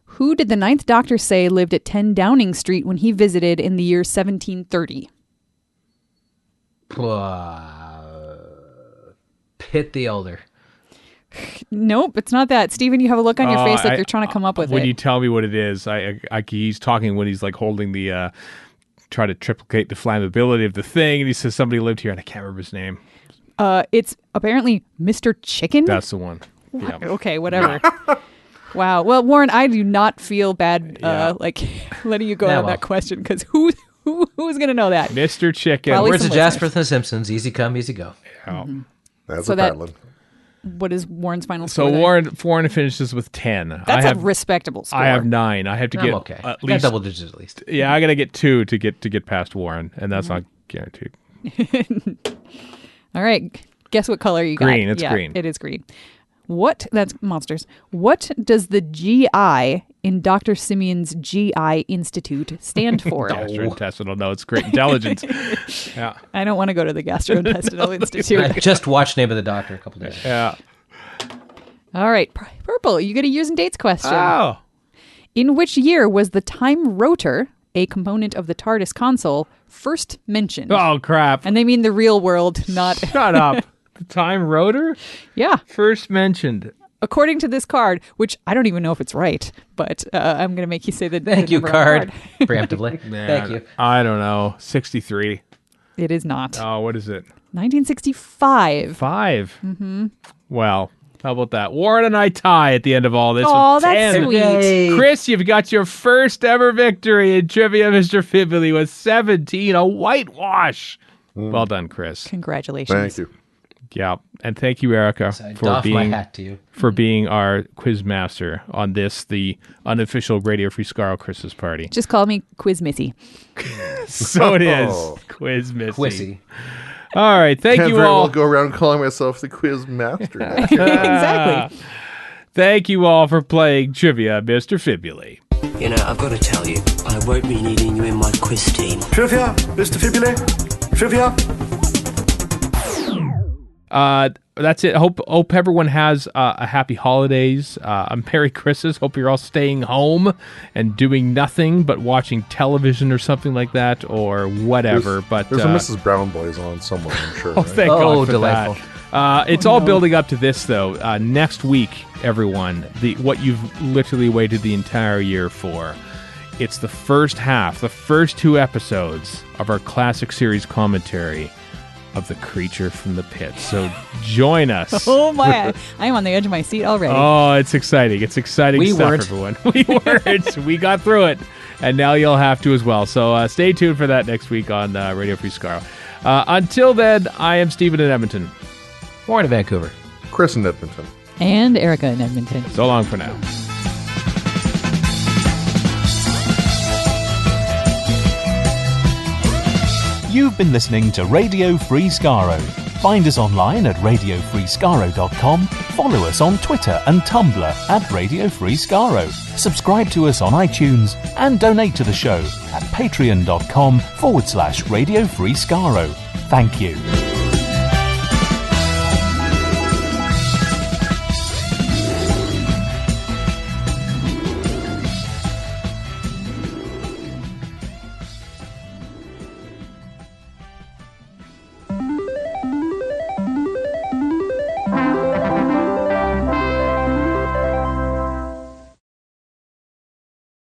Who did the Ninth Doctor say lived at 10 Downing Street when he visited in the year 1730? Pit the Elder. Nope, it's not that. Steven, you have a look on your face like you're trying to come up with when it. you tell me what it is, he's talking when he's like holding the, try to triplicate the flammability of the thing, and he says somebody lived here, and I can't remember his name. It's apparently Mr. Chicken? That's the one. Yeah. Okay, whatever. Wow. Well, Warren, I do not feel bad like letting you go on that question, because who's going to know that? Mr. Chicken. Probably Words of Jasper from The Simpsons, easy come, easy go. Yeah. That's So a that- battling. What is Warren's final score? So then? Warren finishes with 10. That's a respectable score. I have 9. I have to I'm get okay. at Got least double digits at least. Yeah, I got to get 2 to get past Warren, and that's not guaranteed. All right. Guess what color you got? Green. It's green. It is green. That's monsters. What does the GI in Dr. Simeon's GI Institute stand for? Gastrointestinal. No, it's great intelligence. Yeah. I don't want to go to the Gastrointestinal Institute. I just watched Name of the Doctor a couple days ago. Yeah. All right. Purple, you get a years and dates question. Oh. In which year was the time rotor, a component of the TARDIS console, first mentioned? Oh, crap. And they mean the real world, not... Shut up. The time rotor? Yeah. First mentioned. According to this card, which I don't even know if it's right, but I'm going to make you say the Thank you, number on the card. Preemptively. Thank you. I don't know. 63. It is not. Oh, what is it? 1965. 5. Mm-hmm. Well, how about that? Warren and I tie at the end of all this. Oh, with that's 10. sweet. Yay. Chris, you've got your first ever victory in Trivia, Mr. Fibuli, with 17, a whitewash. Well done, Chris. Congratulations. Thank you. Yeah, and thank you, Erika, So I for doff my being hat to you. for being our quiz master on this, the unofficial Radio Free Skaro Christmas party. Just call me Quiz Missy. So it is, Quiz Missy. Quissy. All right, thank Can't you very all. well go around calling myself the quiz master. Exactly. Thank you all for playing Trivia, Mr. Fibuli. You know, I've got to tell you, I won't be needing you in my quiz team. Trivia, Mr. Fibuli. Trivia. That's it. Hope everyone has a happy holidays. Merry Christmas. Hope you're all staying home and doing nothing but watching television or something like that or whatever. There's a Mrs. Brown Boys on somewhere, I'm sure. Oh, right? thank God for delightful. that. It's all building up to this, though. Next week, everyone, what you've literally waited the entire year for. It's the first half, the first 2 episodes of our classic series commentary of The Creature from the Pit. So join us. Oh my! I am on the edge of my seat already. Oh, it's exciting. It's exciting We stuff, weren't. everyone. We weren't. We got through it. And now you'll have to as well. So stay tuned for that next week on Radio Free Skaro. Until then, I am Stephen in Edmonton. Warren in Vancouver. Chris in Edmonton. And Erika in Edmonton. So long for now. You've been listening to Radio Free Skaro. Find us online at radiofreeskaro.com. Follow us on Twitter and Tumblr at Radio Free Skaro. Subscribe to us on iTunes and donate to the show at patreon.com/Radio Free Skaro. Thank you.